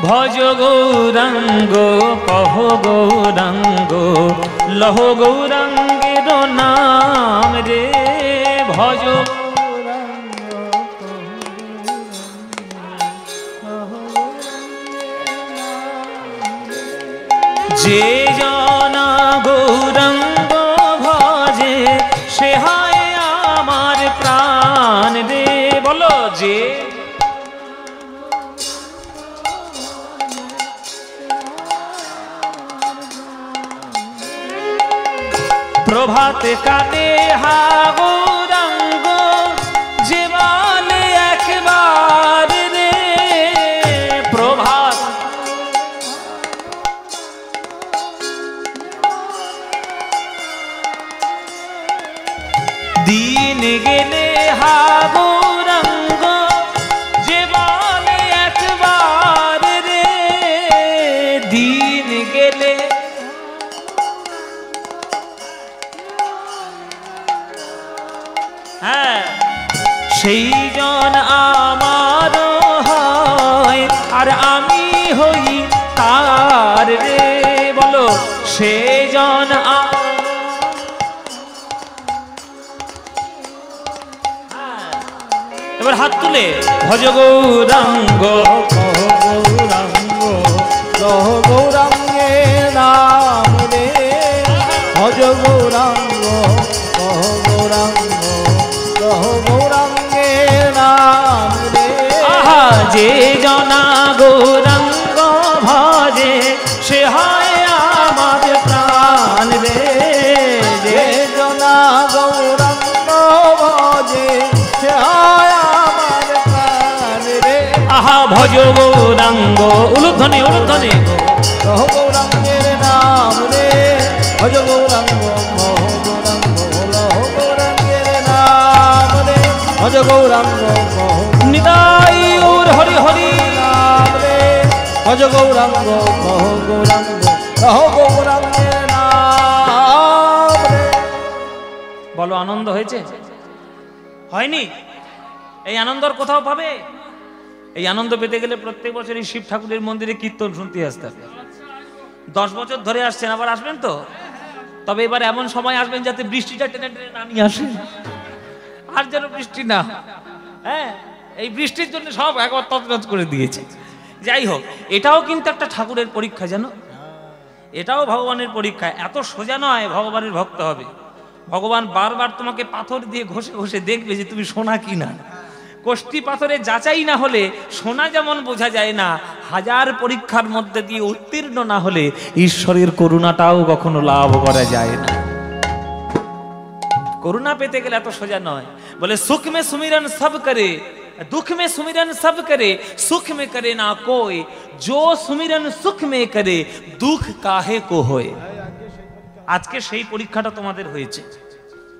ভজ গৌরাঙ্গ কহ গৌরাঙ্গ লহ গৌরাঙ্গের নাম রে, ভজ যে জনা গৌরাঙ্গ ভজে সে হয় আমার প্রাণ রে, বলো যে প্রভাত কালে হা গৌরাঙ্গ যে বলে একবার রে, প্রভাত দিন গেলে হা গৌরাঙ্গ যে বলে একবার রে, দিন গেলে সেই জন আমার হয় আর আমি হই তার রে, বলো সে জন এবার হাত তুলে ভজ গৌরাঙ্গ গৌরাঙ্গ লহ গৌরাঙ্গে নাম রে, ভজ গৌরাঙ্গ কহ গৌরাঙ্গ লহ গৌরাঙ্গে নাম রে, আহা যে জনা গৌরাঙ্গ ভজে সে হয় আমার প্রাণ রে, যে জনা গৌরাঙ্গ ভজে সে হয় আমার প্রাণ রে, আহা ভজ গৌরাঙ্গ উলুধ্বনি উলুধ্বনি লহ গৌরাঙ্গের নাম রে, ভজ গৌরাঙ্গ কহ গৌরাঙ্গ লহ গৌরাঙ্গের নাম রে, ভজ গৌরাঙ্গ কহ নিতাই গৌর হরি হরি নাম রে, ভজ গৌরাঙ্গ কহ গৌরাঙ্গ লহ গৌরাঙ্গের নাম রে। বলো আনন্দ হয়েছে? হয়নি? এই আনন্দর কোথাও পাবে? এই আনন্দ পেতে গেলে প্রত্যেক বছর এই শিব ঠাকুরের মন্দিরে কীর্তন শুনতে আসতে হবে। 10 বছর ধরে আসছেন, আবার আসবেন তো? তবে এবার এমন সময় আসবেন যাতে বৃষ্টিটা টেনে টেনে নামিয়ে আসে, আর যেন বৃষ্টি না। হ্যাঁ, এই বৃষ্টির জন্য সব একবার তছনছ করে দিয়েছে। যাই হোক, এটাও কিন্তু একটা ঠাকুরের পরীক্ষা, জানো, এটাও ভগবানের পরীক্ষা। এত সোজা নয় ভগবানের ভক্ত হবে। ভগবান বারবার তোমাকে পাথর দিয়ে ঘষে ঘষে দেখবে যে তুমি সোনা কি না। কোষ্টি পাথরে যাচাই না হলে সোনা যেমন বোঝা যায় না, হাজার পরীক্ষার মধ্যে দিয়ে উত্তীর্ণ না হলে ঈশ্বরের করুণাটাও কখনো লাভ করা যায় না। করুণা পেতে গেলে এত সোজা নয়। বলে সুখ মে সুমিরন সব করে, দুঃখ মে সুমিরন সব করে, সুখ মে করে না কোই, जो সুমিরন সুখ মে করে, দুঃখ কাহে কো হয়। আজকে সেই পরীক্ষাটা তোমাদের হয়েছে,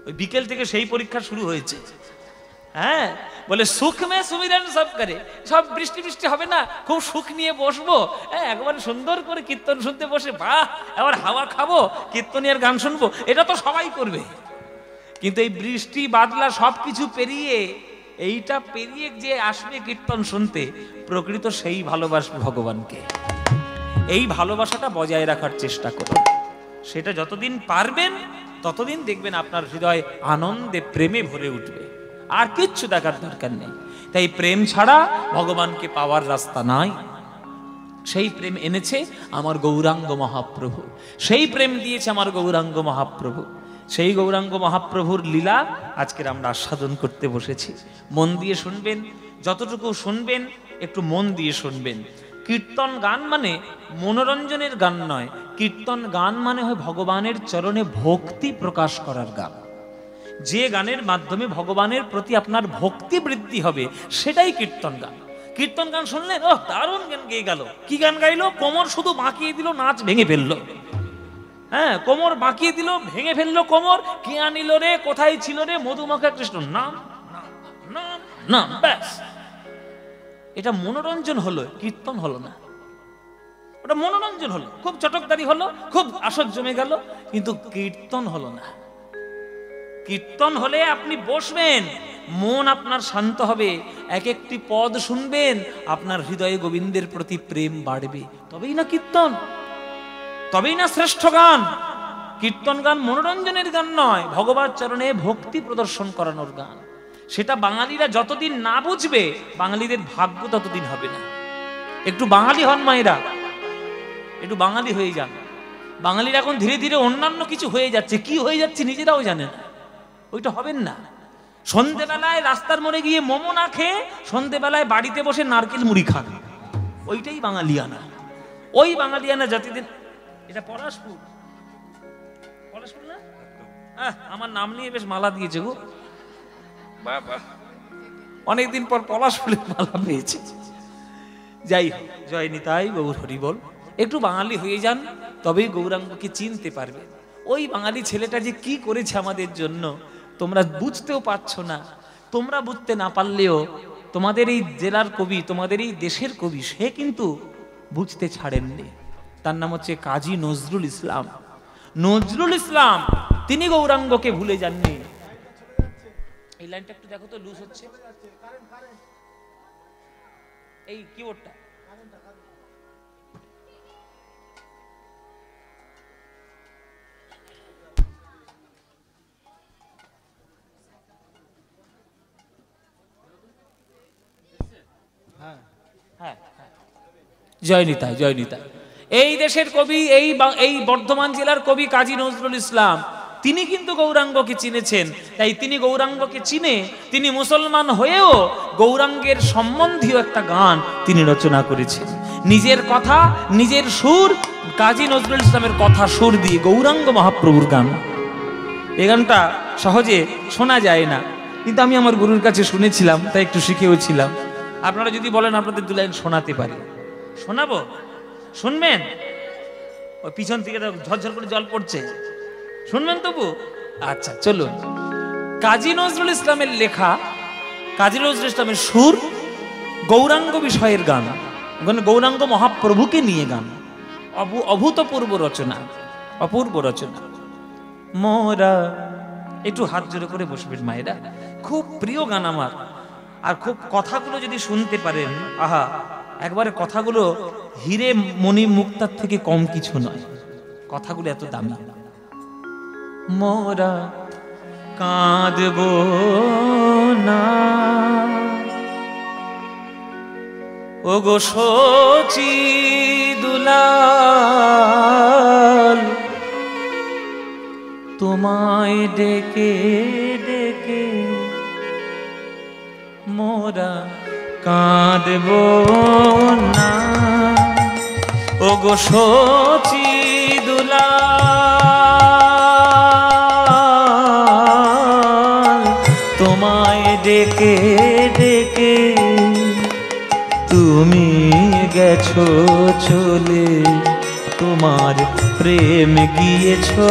ওই বিকেল থেকে সেই পরীক্ষা শুরু হয়েছে। হ্যাঁ, বলে সুখ মে সুমিরন সব করে, সব বৃষ্টি বৃষ্টি হবে না, খুব সুখ নিয়ে বসবো, হ্যাঁ একবার সুন্দর করে কীর্তন শুনতে বসে, বাহ এবার হাওয়া খাবো, কীর্তনিয়ার গান শুনবো, এটা তো সবাই করবে। কিন্তু এই বৃষ্টি বাদলা সবকিছু পেরিয়ে, এইটা পেরিয়ে যে আসবে কীর্তন শুনতে, প্রকৃত সেই ভালোবাসবে ভগবানকে। এই ভালোবাসাটা বজায় রাখার চেষ্টা করুন। সেটা যতদিন পারবেন ততদিন দেখবেন আপনার হৃদয় আনন্দে প্রেমে ভরে উঠবে। আর কিচ্ছু দেখার দরকার নেই। তাই প্রেম ছাড়া ভগবানকে পাওয়ার রাস্তা নাই। সেই প্রেম এনেছে আমার গৌরাঙ্গ মহাপ্রভু, সেই প্রেম দিয়েছে আমার গৌরাঙ্গ মহাপ্রভু। সেই গৌরাঙ্গ মহাপ্রভুর লীলা আজকের আমরা আস্বাদন করতে বসেছি। মন দিয়ে শুনবেন, যতটুকু শুনবেন একটু মন দিয়ে শুনবেন। কীর্তন গান মানে মনোরঞ্জনের গান নয়, কীর্তন গান মানে হয় ভগবানের চরণে ভক্তি প্রকাশ করার গান। যে গানের মাধ্যমে ভগবানের প্রতি আপনার ভক্তি বৃদ্ধি হবে সেটাই কীর্তন গান। কীর্তন গান শুনলেন, ও দারুণ গান গেয়ে গেল। কি গান গাইলো? কোমর শুধু বাঁকিয়ে দিল, নাচ ভেঙে ফেললো। হ্যাঁ, কোমর বাঁকিয়ে দিল, ভেঙে ফেললো কোমর। কি আনিল রে, কোথায় ছিল রে, মধুমাখা কৃষ্ণ, নাম নাম নাম, ব্যাস। এটা মনোরঞ্জন হলো, কীর্তন হলো না। ওটা মনোরঞ্জন হলো, খুব চটকদারি হলো, খুব আসর জমে গেল, কিন্তু কীর্তন হলো না। কীর্তন হলে আপনি বসবেন, মন আপনার শান্ত হবে, এক একটি পদ শুনবেন, আপনার হৃদয়ে গোবিন্দের প্রতি প্রেম বাড়বে, তবেই না কীর্তন, তবেই না শ্রেষ্ঠ গান। কীর্তন গান মনোরঞ্জনের গান নয়, ভগবত চরণে ভক্তি প্রদর্শন করানোর গান। সেটা বাঙালিরা যতদিন না বুঝবে, বাঙালিদের ভাগ্য ততদিন হবে না। একটু বাঙালি হন মায়েরা, একটু বাঙালি হয়ে যান। বাঙালিরা এখন ধীরে ধীরে অন্যান্য কিছু হয়ে যাচ্ছে, কি হয়ে যাচ্ছে নিজেরাও জানে না। ওইটা হবেন না। সন্ধেবেলায় রাস্তার মোড়ে গিয়ে মোমো না খেয়ে সন্ধেবেলায় বাড়িতে বসে নারকেল মুড়ি খান, ওইটাই বাঙালিয়ানা। ওই বাঙালিয়ানা জাতিদের, এটা পলাশপুর, পলাশপুর না? আমার নাম নিয়ে বেশ মালা দিয়েছে গো বাবা, অনেকদিন পর পলাশপুরের মালা পেয়েছে। যাই হোক, জয় নিতাই গৌর হরি বল। একটু বাঙালি হয়ে যান, তবেই গৌরাঙ্গকে চিনতে পারবে। ওই বাঙালি ছেলেটা যে কি করেছে আমাদের জন্য, তোমরা বুঝতেও পারছো না। তোমরা বুঝতে না পারলেও তোমাদের এই জেলার কবি, তোমাদের এই দেশের কবি, সে কিন্তু বুঝতে ছাড়েননি। তার নাম হচ্ছে কাজী নজরুল ইসলাম। নজরুল ইসলাম তিনি গৌরাঙ্গকে ভুলে যাননি। এই লাইনটা একটু দেখো তো, লুজ হচ্ছে এই কিবোর্ডটা। জয় নিতাই, জয় নিতাই। এই দেশের কবি, এই বর্ধমান জেলার কবি কাজী নজরুল ইসলাম, তিনি কিন্তু গৌরাঙ্গকে চিনেছেন। তাই তিনি গৌরাঙ্গকে চিনে তিনি মুসলমান হয়েও গৌরাঙ্গের সম্বন্ধীয় একটা গান তিনি রচনা করেছেন। নিজের কথা, নিজের সুর, কাজী নজরুল ইসলামের কথা সুর দিয়ে গৌরাঙ্গ মহাপ্রভুর গান। এই গানটা সহজে শোনা যায় না, কিন্তু আমি আমার গুরুর কাছে শুনেছিলাম, তাই একটু শিখেওছিলাম। আপনারা যদি বলেন আপনাদের দু লাইন শোনাতে পারি, শোনাবো? শুনবেন? ওই পিছন থেকে ঝরঝর করে জল পড়ছে, শুনবেন তবু? আচ্ছা চলুন। কাজী নজরুল ইসলামের লেখা, কাজী নজরুল ইসলামের সুর, গৌরাঙ্গ বিষয়ের গান, গৌরাঙ্গ মহাপ্রভুকে নিয়ে গান। অভূতপূর্ব রচনা, অপূর্ব রচনা। মোরা, একটু হাত জোরে করে বসবেন মায়েরা, খুব প্রিয় গান আমার। আর খুব কথাগুলো যদি শুনতে পারেন, আহা, একবারে কথাগুলো হিরে মণি মুক্তার থেকে কম কিছু নয়, কথাগুলো এত দামি। মোরা কাঁদব না ওগো শচী দুলাল, তোমায় ডেকে ডেকে মোরা কাঁদব না ওগো শচী দুলাল, তোমায় ডেকে ডেকে তুমি গেছো চলে, তোমার প্রেম গিয়েছো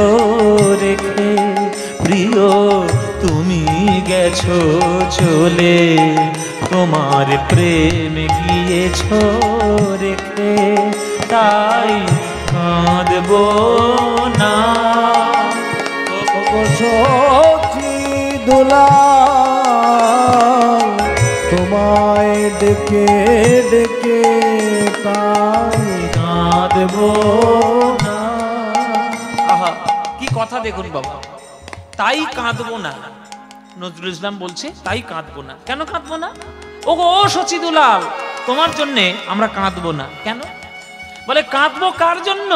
রেখে, প্রিয় তুমি গেছো চলে, তোমার প্রেম গিয়েছো রেখে, তাই কাঁদব না সখী দুলাল, তোমায় ডেকে ডেকে তাই কাঁদব না। আহা, কি কথা দেখুন বাবা, তাই কাঁদবো না। নজরুল ইসলাম বলছে তাই কাঁদবো না। কেন কাঁদবো না? ওগো ও শচী দুলাল, তোমার জন্যে আমরা কাঁদবো না। কেন? বলে কাঁদবো কার জন্য?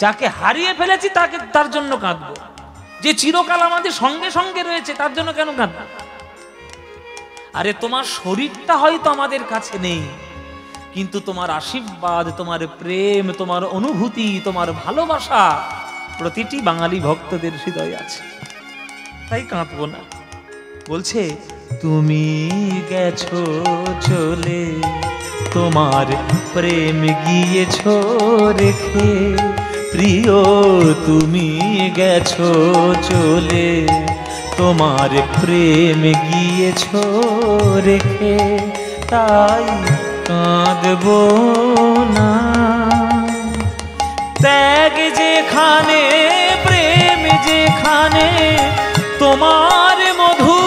যাকে হারিয়ে ফেলেছি তাকে, তার জন্য কাঁদবো। যে চিরকাল আমাদের সঙ্গে সঙ্গে রয়েছে তার জন্য কেন কাঁদবো? আরে তোমার শরীরটা হয়তো আমাদের কাছে নেই, কিন্তু তোমার আশীর্বাদ, তোমার প্রেম, তোমার অনুভূতি, তোমার ভালোবাসা প্রতিটি বাঙালি ভক্তদের হৃদয়ে আছে, তাই কাঁদবো না। বলছে তুমি গেছো চলে, তোমার প্রেম গিয়েছো রেখে। প্রিয় তুমি গেছো চলে, তোমার প্রেম গিয়েছো রেখে। তাই কাঁদবো না। ত্যাগ যেখানে প্রেম যেখানে, তোমার মধুর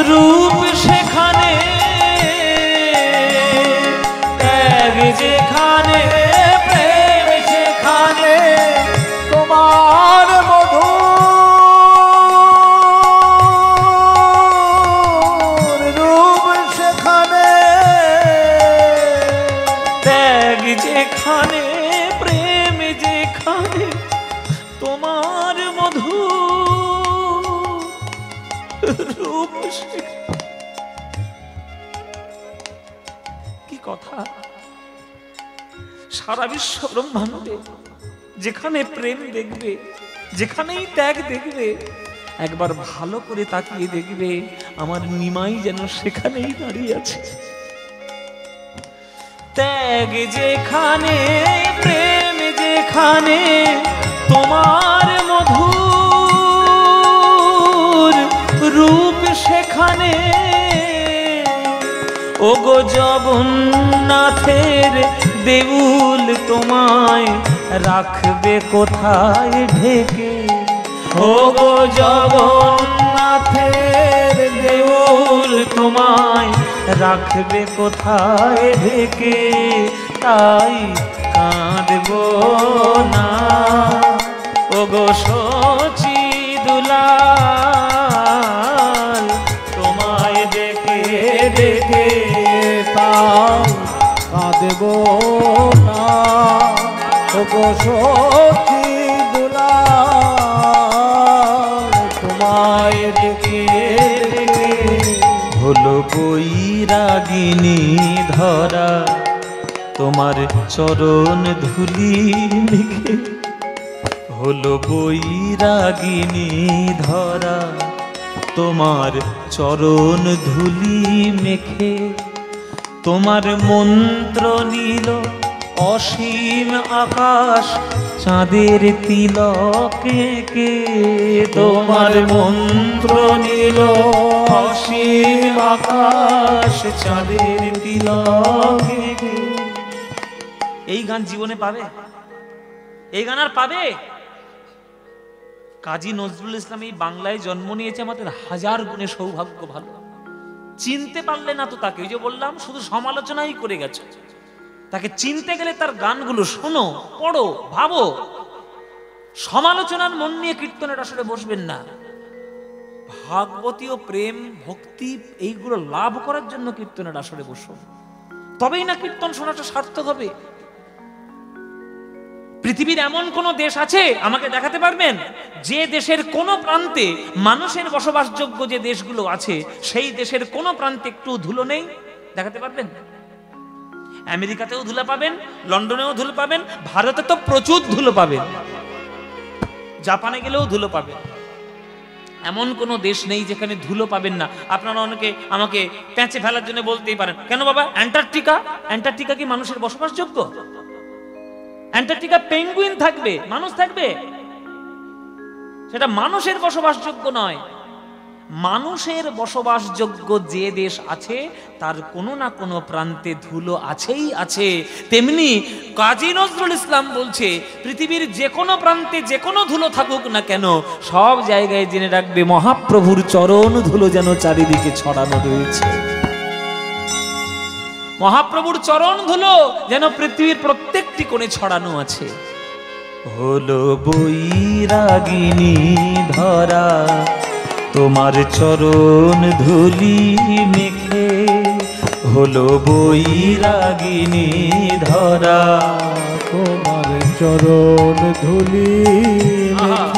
রূপ সেখানে। ত্যাগ যেখানে প্রেম সেখানে, তোমার মধুর রূপ সেখানে। ত্যাগ যেখানে প্রেম যেখানে, তোমার মধুর রূপ সেখানে। কি কথা! সারা বিশ্ব ব্রহ্মাণ্ডে যেখানে প্রেম দেখবে, যেখানেই ত্যাগ দেখবে, একবার ভালো করে তাকিয়ে দেখবে আমার নিমাই যেন সেখানেই দাঁড়িয়ে আছে। ত্যাগ যেখানে প্রেম যেখানে, তোমার মধুর রূপ সেখানে। ওগো জগন্নাথের দেউল তোমায় রাখবে কোথায় ঢেকে। ওগো জগন্নাথের দেউল তোমায় রাখবে কোথায় ঢেকে। তাই কাঁদবো না। ওগো শচী দুলাল, তোমায় দেখে দেখে তাই কাঁদবো না। ওগো সখী দুলাল, তোমায় দেখে দেখে হলো বৈরাগিনী ধরা, তোমার চরণ ধুলি মেখে। হলো বৈরাগিনী ধরা, তোমার চরণ ধুলি মেখে। তোমার মন্ত্র নীল অসীম আকাশ, চাঁদের তিলকে কে। তোমার মন্ত্র নীল অসীম আকাশ, চাঁদের তিলকে কে। এই গান জীবনে পাবে? এই গান আর পাবে? কাজী নজরুল ইসলাম এই বাংলায় জন্ম নিয়েছে, আমাদের হাজার গুণে সৌভাগ্য ভালো। চিনতে পারলে না তো তাকে, ওই যে বললাম শুধু সমালোচনাই করে গেছে। তাকে চিনতে গেলে তার গানগুলো শোনো, পড়ো, ভাবো। সমালোচনার মন নিয়ে কীর্তনের আসলে বসবেন না। ভাগবতীয় প্রেম ভক্তি এইগুলো লাভ করার জন্য কীর্তনের আসলে বসুন, তবেই না কীর্তন শোনাটা সার্থক হবে। পৃথিবীর এমন কোন দেশ আছে আমাকে দেখাতে পারবেন যে দেশের কোন প্রান্তে মানুষের বসবাসযোগ্য যে দেশগুলো আছে সেই দেশের কোন প্রান্তে একটু ধুলো নেই? দেখাতে পারবেন? আমেরিকাতেও ধুলো পাবেন, লন্ডনেও ধুলো পাবেন, ভারতে তো প্রচুর ধুলো পাবেন, জাপানে গেলেও ধুলো পাবেন। এমন কোন দেশ নেই যেখানে ধুলো পাবেন না। আপনারা অনেকে আমাকে প্যাঁচে ফেলার জন্য বলতেই পারেন, কেন বাবা অ্যান্টার্কটিকা? অ্যান্টার্কটিকা কি মানুষের বসবাসযোগ্য? অ্যান্টার্কটিকা পেঙ্গুইন থাকবে, মানুষ থাকবে? সেটা মানুষের বসবাসযোগ্য নয়। মানুষের বসবাসযোগ্য যে দেশ আছে তার কোনো না কোনো প্রান্তে ধুলো আছেই আছে। তেমনি কাজী নজরুল ইসলাম বলছে পৃথিবীর যে কোনো প্রান্তে যে কোনো ধুলো থাকুক না কেন, সব জায়গায় জেনে রাখবে মহাপ্রভুর চরণ ধুলো যেন চারিদিকে ছড়ানো রয়েছে। মহাপ্রভুর চরণ ধুলো যেন পৃথিবীর প্রত্যেকটি কোণে ছড়ানো আছে। হলো বৈরাগিনী ধরা, তোমার চরণ ধুলি মেখে। হলো বৈরাগিনী ধরা, তোমার চরণ ধুলি মেখে।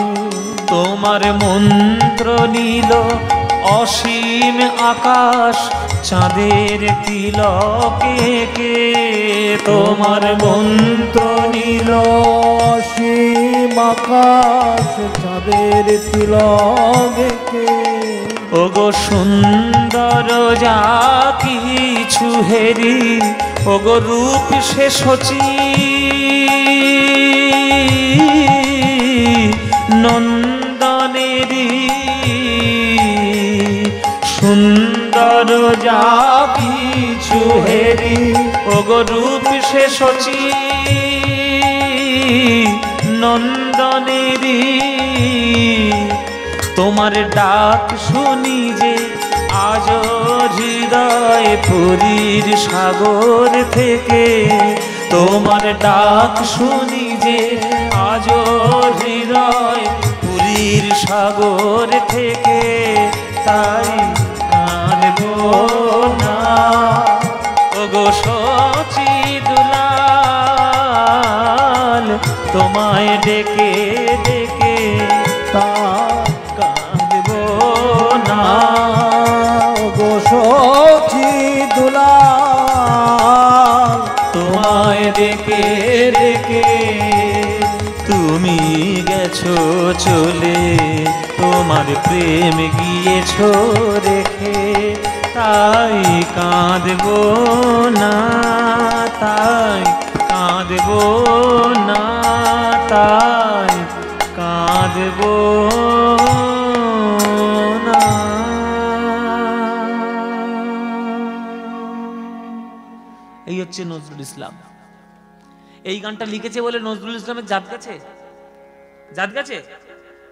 তোমার মন্ত্র নীল অসীম আকাশ, চাঁদের তিলকে কে। তোমার মন্ত্র নীল অসীম আকাশ, ভবের তিলকে ওগো সুন্দর যা কিছু হেরি, ওগো রূপ সে শচী নন্দনেরি, সুন্দর যা কিছু হেরি, ওগো রূপ সে শচী নন্দনেরি। তোমার ডাক শুনি যে আজ হৃদয় পুরীর সাগর থেকে, তোমার ডাক শুনি যে আজ হৃদয় পুরীর সাগর থেকে, তাই কাঁদব না ওগো শচী দুলাল, তোমায় ডেকে ডেকে কাঁদব না গো শচী দুলাল, তোমায় ডেকে ডেকে। তুমি গেছো চলে, তোমার প্রেম গিয়েছো রেখে, তাই কাঁদব না, তাই কাঁদব না, তাই কাঁদব না। এই হচ্ছে নজরুল ইসলাম। এই গানটা লিখেছে বলে নজরুল ইসলামের জাত গেছে? জাত গেছে?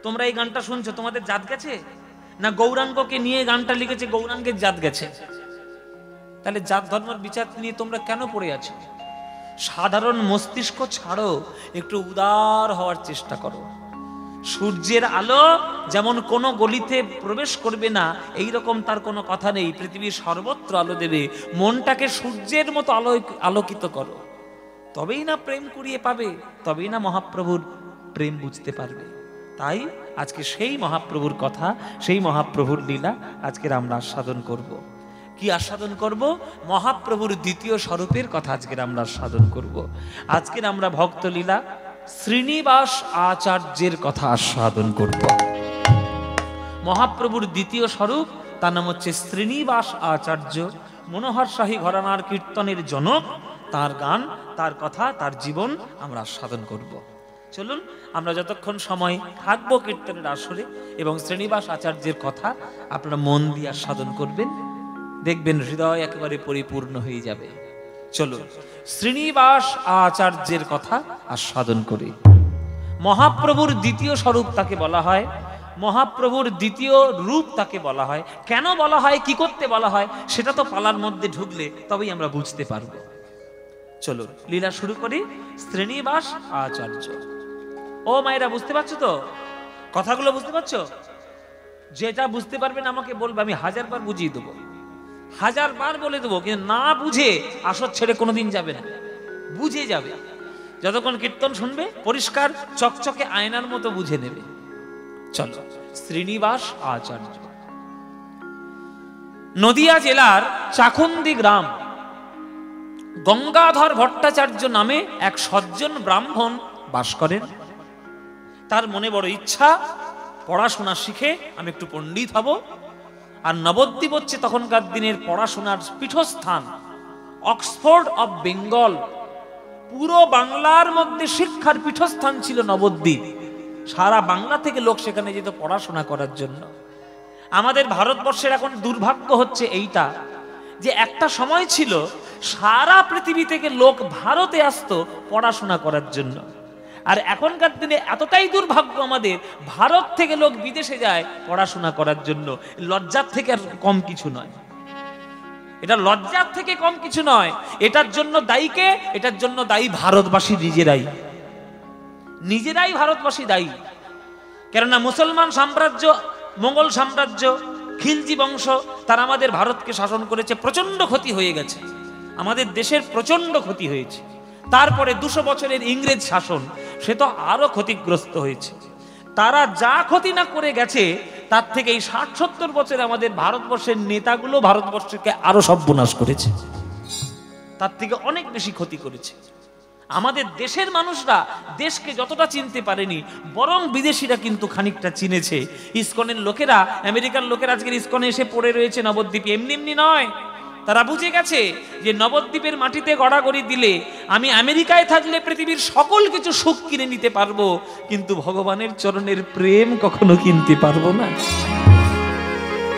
তোমরা এই গানটা শুনছো, তোমাদের জাত গেছে? না গৌরাঙ্গকে নিয়ে গানটা লিখেছে, গৌরাঙ্গের জাত গেছে? তাহলে জাত ধর্মের বিচার নিয়ে তোমরা কেন পড়ে আছো? সাধারণ মস্তিষ্ক ছাড়ো, একটু উদার হওয়ার চেষ্টা করো। সূর্যের আলো যেমন কোনো গলিতে প্রবেশ করবে না, এই রকম তার কোনো কথা নেই, পৃথিবীর সর্বত্র আলো দেবে। মনটাকে সূর্যের মতো আলোকিত করো, তবেই না প্রেম কুড়িয়ে পাবে, তবেই না মহাপ্রভুর প্রেম বুঝতে পারবে। তাই আজকে সেই মহাপ্রভুর কথা, সেই মহাপ্রভুর লীলা আজকের আমরা আস্বাদন করব। কি আস্বাদন করব? মহাপ্রভুর দ্বিতীয় স্বরূপের কথা আজকের আমরা আস্বাদন করব। আজকের আমরা ভক্ত লীলা শ্রীনিবাস আচার্যের কথা আস্বাদন করব। মহাপ্রভুর দ্বিতীয় স্বরূপ, তার নাম হচ্ছে শ্রীনিবাস আচার্য। মনোহর শাহী ঘরানার কীর্তনের জনক, তার গান, তার কথা, তার জীবন আমরা আস্বাদন করব। চলুন আমরা যতক্ষণ সময় থাকবো কীর্তনের আসরে এবং শ্রীনিবাস আচার্যের কথা আপনারা মন দিয়ে আস্বাদন করবেন, দেখবেন হৃদয় একেবারে পরিপূর্ণ হয়ে যাবে। চলুন শ্রীনিবাস আচার্যের কথা আস্বাদন করি। মহাপ্রভুর দ্বিতীয় স্বরূপ তাকে বলা হয়, মহাপ্রভুর দ্বিতীয় রূপ তাকে বলা হয়। কেন বলা হয়, কি করতে বলা হয়, সেটা তো পালার মধ্যে ঢুকলে তবেই আমরা বুঝতে পারবো। চলো লীলা শুরু করি। শ্রীনিবাস আচার্য। ও মায়েরা বুঝতে পারছো তো? কথাগুলো বুঝতে পারছো? যেটা বুঝতে পারবেন আমাকে বলবে, আমি 1000 বার বুঝিয়ে দেবো, 1000 বার বলে দেবো, কিন্তু না বুঝে আসর ছেড়ে কোনোদিন যাবে না, বুঝে যাবে। যতক্ষণ কীর্তন শুনবে পরিষ্কার চকচকে আয়নার মতো বুঝে নেবে। চলো শ্রীনিবাস আচার্য। নদিয়া জেলার চাকুন্দি গ্রাম গঙ্গাধর ভট্টাচার্য নামে এক সজ্জন ব্রাহ্মণ বাস করেন। তার মনে বড় ইচ্ছা পড়াশোনা শিখে আমি একটু পণ্ডিত হব। আর নবদ্বীপ হচ্ছে তখনকার দিনের পড়াশোনার পীঠস্থান, অক্সফোর্ড অফ বেঙ্গল। পুরো বাংলার মধ্যে শিক্ষার পীঠস্থান ছিল নবদ্বীপ। সারা বাংলা থেকে লোক সেখানে যেত পড়াশোনা করার জন্য। আমাদের ভারতবর্ষের এখন দুর্ভাগ্য হচ্ছে এইটা যে একটা সময় ছিল সারা পৃথিবী থেকে লোক ভারতে আসতো পড়াশোনা করার জন্য, আর এখনকার দিনে এতটাই দুর্ভাগ্য আমাদের, ভারত থেকে লোক বিদেশে যায় পড়াশোনা করার জন্য। লজ্জার থেকে আর কম কিছু নয়, এটা লজ্জার থেকে কম কিছু নয়। এটার জন্য দায়ী কে? এটার জন্য দায়ী ভারতবাসী নিজেরাই, নিজেরাই ভারতবাসী দায়ী। কেননা মুসলমান সাম্রাজ্য, মোগল সাম্রাজ্য, খিলজি বংশ, তারা আমাদের ভারতকে শাসন করেছে, প্রচন্ড ক্ষতি হয়ে গেছে, আমাদের দেশের প্রচন্ড ক্ষতি হয়েছে। তারপরে 200 বছরের ইংরেজ শাসন, সে তো আরো ক্ষতিগ্রস্ত হয়েছে। তারা যা ক্ষতি না করে গেছে তার থেকে এই 60-70 বছরে আমাদের ভারতবর্ষের নেতাগুলো ভারতবর্ষকে আরো সর্বনাশ করেছে, তার থেকে অনেক বেশি ক্ষতি করেছে। আমাদের দেশের মানুষরা দেশকে যতটা চিনতে পারেনি, বরং বিদেশিরা কিন্তু খানিকটা চিনেছে। ইসকনের লোকেরা, আমেরিকার লোকেরা আজকের ইসকনে এসে পড়ে রয়েছে নবদ্বীপে, এমনি এমনি নয়। তারা বুঝে গেছে যে নবদ্বীপের মাটিতে গড়াগড়ি দিলে আমি আমেরিকায় থাকলে পৃথিবীর সকল কিছু সুখ কিনে নিতে পারবো, কিন্তু ভগবানের চরণের প্রেম কখনো কিনতে পারবো না।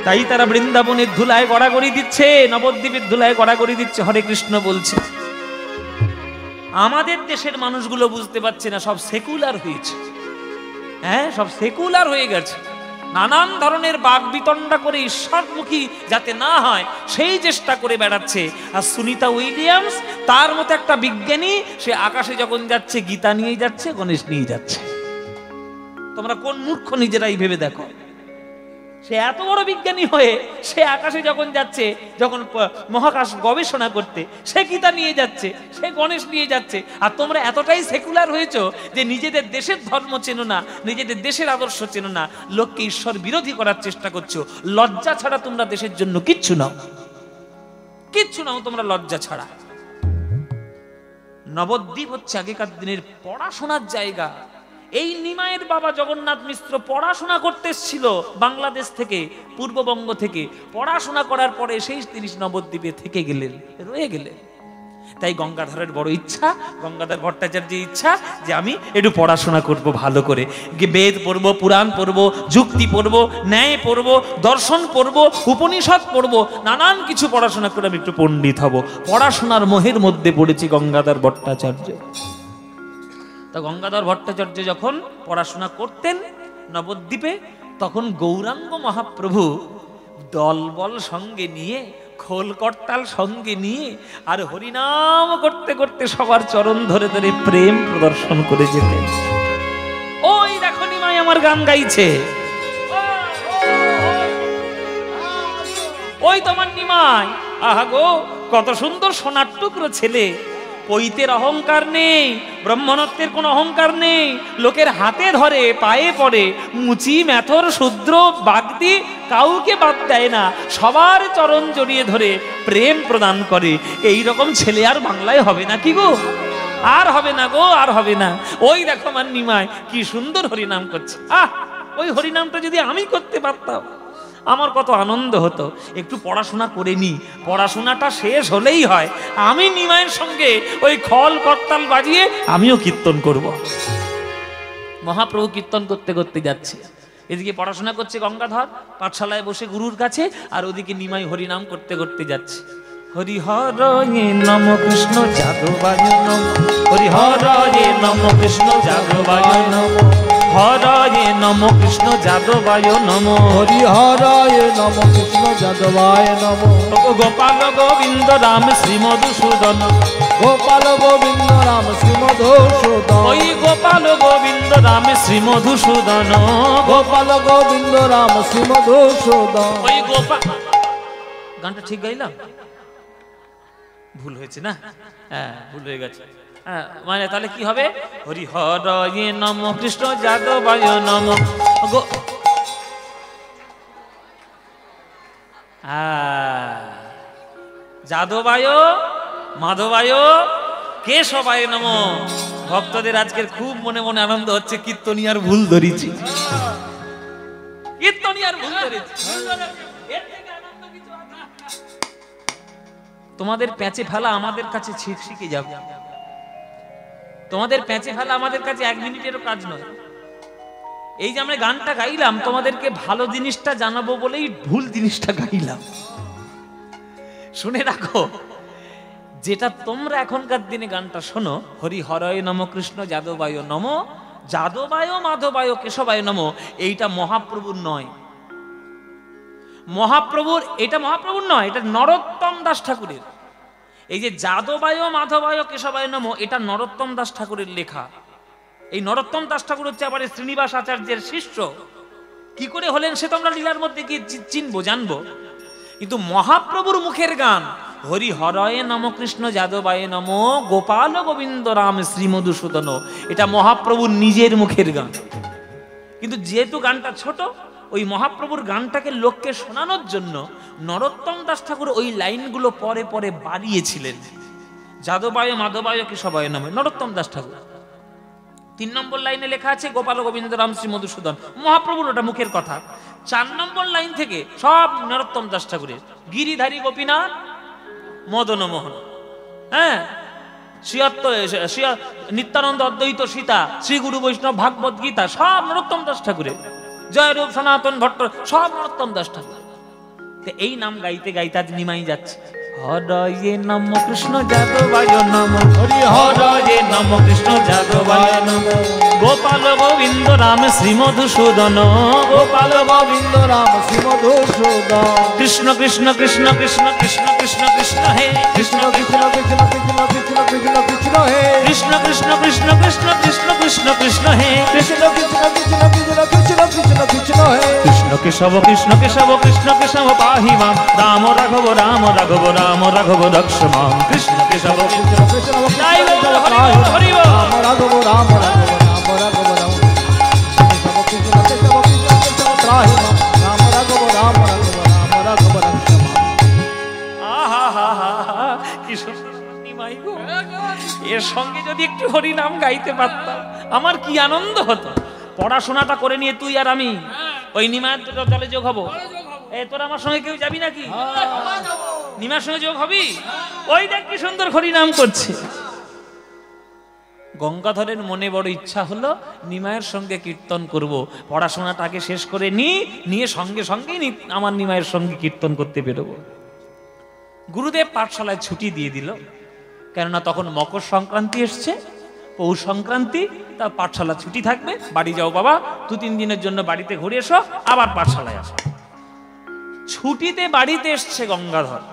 তাই তারা বৃন্দাবনের ধুলায় গড়াগড়ি দিচ্ছে, নবদ্বীপের ধুলায় গড়াগড়ি দিচ্ছে, হরে কৃষ্ণ বলছে। আমাদের দেশের মানুষগুলো বুঝতে পারছে না, সব সেকুলার হয়েছে। হ্যাঁ, সব সেকুলার হয়ে গেছে। নানান ধরনের বাক বিতণ্ডা করে ঈশ্বরমুখী যাতে না হয় সেই চেষ্টা করে বেড়াচ্ছে। আর সুনিতা উইলিয়ামস তার মতো একটা বিজ্ঞানী, সে আকাশে যখন যাচ্ছে গীতা নিয়ে যাচ্ছে, গণেশ নিয়ে যাচ্ছে। তোমরা কোন মূর্খ নিজেরাই ভেবে দেখো। সে এত বড় বিজ্ঞানী হয়ে সে আকাশে যখন যাচ্ছে, যখন মহাকাশ গবেষণা করতে, সে গীতা নিয়ে যাচ্ছে, সে গণেশ নিয়ে যাচ্ছে। আর তোমরা এতটাই সেকুলার হয়েছো যে নিজেদের দেশের ধর্ম চেনো না, নিজেদের দেশের আদর্শ চেনো না, লোককে ঈশ্বর বিরোধী করার চেষ্টা করছো। লজ্জা ছাড়া তোমরা দেশের জন্য কিচ্ছু নাও, কিচ্ছু নাও তোমরা লজ্জা ছাড়া। নবদ্বীপ হচ্ছে আগেকার দিনের পড়াশোনার জায়গা। এই নিমাইয়ের বাবা জগন্নাথ মিশ্র পড়াশোনা করতে এসেছিল বাংলাদেশ থেকে, পূর্ববঙ্গ থেকে। পড়াশোনা করার পরে সেই তিনি নবদ্বীপে থেকে গেলেন, রয়ে গেলেন। তাই গঙ্গাধরের বড় ইচ্ছা, গঙ্গাধর ভট্টাচার্যের ইচ্ছা যে আমি একটু পড়াশোনা করব ভালো করে, বেদ পড়বো, পুরাণ পড়বো, যুক্তি পড়বো, ন্যায় পড়বো, দর্শন পড়বো, উপনিষদ পড়বো, নানান কিছু পড়াশোনা করে আমি একটু পণ্ডিত হব। পড়াশোনার মোহের মধ্যে পড়েছি গঙ্গাধর ভট্টাচার্য। তা গঙ্গাধর ভট্টাচার্য যখন পড়াশোনা করতেন নবদ্বীপে, তখন গৌরাঙ্গ মহাপ্রভু দলবল সঙ্গে নিয়ে, খোল করতাল সঙ্গে নিয়ে আর হরিনাম করতে করতে সবার চরণ ধরে ধরে প্রেম প্রদর্শন করে যেতেন। ওই দেখো নিমাই আমার গান গাইছে, ওই তোমার নিমাই। আহা গো, কত সুন্দর সোনার টুকরো ছেলে। পৈতের অহংকার নেই, ব্রাহ্মণত্বের কোনো অহংকার নেই, লোকের হাতে ধরে, পায়ে পড়ে, মুচি মেথর শূদ্র বাগদি কাউকে বাদ দেয় না, সবার চরণ জড়িয়ে ধরে প্রেম প্রদান করে। এই রকম ছেলে আর বাংলায় হবে না কি গো? আর হবে না গো, আর হবে না। ওই দেখো আমার নিমাই কি সুন্দর হরিনাম করছে। ওই হরিনামটা যদি আমি করতে পারতাম আমার কত আনন্দ হতো। একটু পড়াশোনা করে নি, পড়াশোনাটা শেষ হলেই হয় আমি নিমাইয়ের সঙ্গে ওই খল করতাল বাজিয়ে আমিও কীর্তন করব। মহাপ্রভু কীর্তন করতে করতে যাচ্ছে, এদিকে পড়াশোনা করছে গঙ্গাধর পাঠশালায় বসে গুরুর কাছে, আর ওদিকে নিমাই হরিনাম করতে করতে যাচ্ছে। হরি হরে নম কৃষ্ণ যাদবায় নম, হরি হরে নম কৃষ্ণ যাদবায় নম, হরে নম কৃষ্ণ যাদবায় নম, হরি হরায় নম কৃষ্ণ যাদবায় নম। গোপাল গোবিন্দ রাম শ্রী মধুসূদন, গোপাল গোবিন্দ রাম শ্রী মধুসূদন, ওই গোপাল গোবিন্দ রাম শ্রী মধুসূদন, গোপাল গোবিন্দ রাম শ্রী মধুসূদন। ওই গোপাল। গানটা ঠিক গাইলাম? ভুল হয়েছে না? হ্যাঁ, ভুল হয়ে গেছে। মানে তাহলে কি হবে? হরি হরে নম কৃষ্ণ যাদবায় নম, যাদবায় মাধবায় কেশবায় নম। ভক্তদের আজকের খুব মনে মনে আনন্দ হচ্ছে, কীর্তনিয়ার ভুল ধরেছি, কীর্তনিয়ার ভুল ধরেছি। তোমাদের প্যাঁচে ফেলা আমাদের কাছে শিখে যাবে, তোমাদের প্যাঁচে ফেলা আমাদের কাছে 1 মিনিটেরও কাজ নয়। এই যে আমরা গানটা গাইলাম তোমাদেরকে ভালো জিনিসটা জানাবো বলেই ভুল জিনিসটা গাইলাম। শুনে রাখো, যেটা তোমরা এখনকার দিনে গানটা শোনো, হরি হরয় নম কৃষ্ণ যাদবায় নম, যাদবায় মাধবায় কেশবায় নম, এইটা মহাপ্রভুর নয়। মহাপ্রভুর এটা মহাপ্রভুর নয়, এটা নরোত্তম দাস ঠাকুরের। এই যে যাদবায় মাধবায় কেশবায় নম, এটা নরোত্তম দাস ঠাকুরের লেখা। এই নরোত্তম দাস ঠাকুর হচ্ছে আবার শ্রীনিবাস আচার্যের শিষ্য। কি করে হলেন সে তোমরা লীলার মধ্যে গিয়ে চিনবো, জানবো। কিন্তু মহাপ্রভুর মুখের গান হরি হরয়ে নম কৃষ্ণ যাদবায় নম, গোপাল গোবিন্দ রাম শ্রী মধুসূদন, এটা মহাপ্রভুর নিজের মুখের গান। কিন্তু যেহেতু গানটা ছোট, ওই মহাপ্রভুর গানটাকে লোককে শোনানোর জন্য নরোত্তম দাস ঠাকুর ওই লাইনগুলো পরে পরে বাড়িয়েছিলেন, যাদবায় মাধবায় কেশবায় নামে, নরোত্তম দাস ঠাকুর। 3 নম্বর লাইনে লেখা আছে গোপাল গোবিন্দ রাম শ্রী মধুসূদন, মহাপ্রভুর ওটা মুখের কথা। 4 নম্বর লাইন থেকে সব নরোত্তম দাস ঠাকুরের, গিরিধারী গোপীনাথ মদন মোহন, হ্যাঁ, নিত্যানন্দ অদ্বৈত সীতা, শ্রী গুরু বৈষ্ণব ভাগবত গীতা সব নরোত্তম দাস ঠাকুরের, জয়রূপ সনাতন ভট্ট সব নরোত্তম দাস ঠাকুর। এই নাম গাইতে গাইতে আজ নিমাই যাচ্ছে। হরয়ে নম কৃষ্ণ যাদবায় নম, হরি হরয়ে নম কৃষ্ণ যাদবায় নম, গোপাল গোবিন্দ রাম শ্রী মধুসূদন, গোপাল গোবিন্দ রাম শ্রী মধুসূদন, কৃষ্ণ কৃষ্ণ কৃষ্ণ কৃষ্ণ কৃষ্ণ কৃষ্ণ কৃষ্ণ হে কৃষ্ণ কৃষ্ণ কৃষ্ণ কৃষ্ণ কৃষ্ণ কৃষ্ণ কৃষ্ণ হে কৃষ্ণ কৃষ্ণ কৃষ্ণ কৃষ্ণ কৃষ্ণ কৃষ্ণ কৃষ্ণ হে কৃষ্ণ কৃষ্ণ কৃষ্ণ কৃষ্ণ কৃষ্ণ কৃষ্ণ কৃষ্ণ হে কৃষ্ণ কেশব কৃষ্ণ কেশব কৃষ্ণ কেশব পাহি মাম, রাম রাঘব রাম রাঘব রাম রাঘব দক্ষ মাম, কৃষ্ণ কেশব কৃষ্ণ কৃষ্ণ জয় বল হরি বল হরি বল। রাম রাঘব রাম রাঘব রাম রাঘব রাম কৃষ্ণ কৃষ্ণ কৃষ্ণ কৃষ্ণ ত্রাহি মাম, রাম রাঘব রাম রাঘব রাম রাঘব রক্ষ মাম। আহা হা হা হা, কি সুন্দর নিমাই গো। এর সঙ্গে যদি একটু হরি নাম গাইতে পারতাম আমার কি আনন্দ হতো। পড়াশোনাটা করে নিয়ে তুই আর আমি ওই নিমায়ের দলে যোগ হবো। তোর আমার সঙ্গে কেউ যাবি নাকি? নিমার সঙ্গে যোগ হবি? ওই দেখ কি সুন্দর হরি নাম করছে। গঙ্গাধরের মনে বড় ইচ্ছা হলো নিমায়ের সঙ্গে কীর্তন করব, পড়াশোনাটাকে শেষ করে নিয়ে সঙ্গে সঙ্গেই আমার নিমায়ের সঙ্গে কীর্তন করতে বেরোবো। গুরুদেব পাঠশালায় ছুটি দিয়ে দিল, কেননা তখন মকর সংক্রান্তি এসছে, পৌষ সংক্রান্তি, তা পাঠশালা ছুটি থাকবে। বাড়ি যাও বাবা, 2-3 দিনের জন্য বাড়িতে ঘুরে এসো, আবার পাঠশালায় আসো। ছুটিতে বাড়িতে এসছে গঙ্গাধর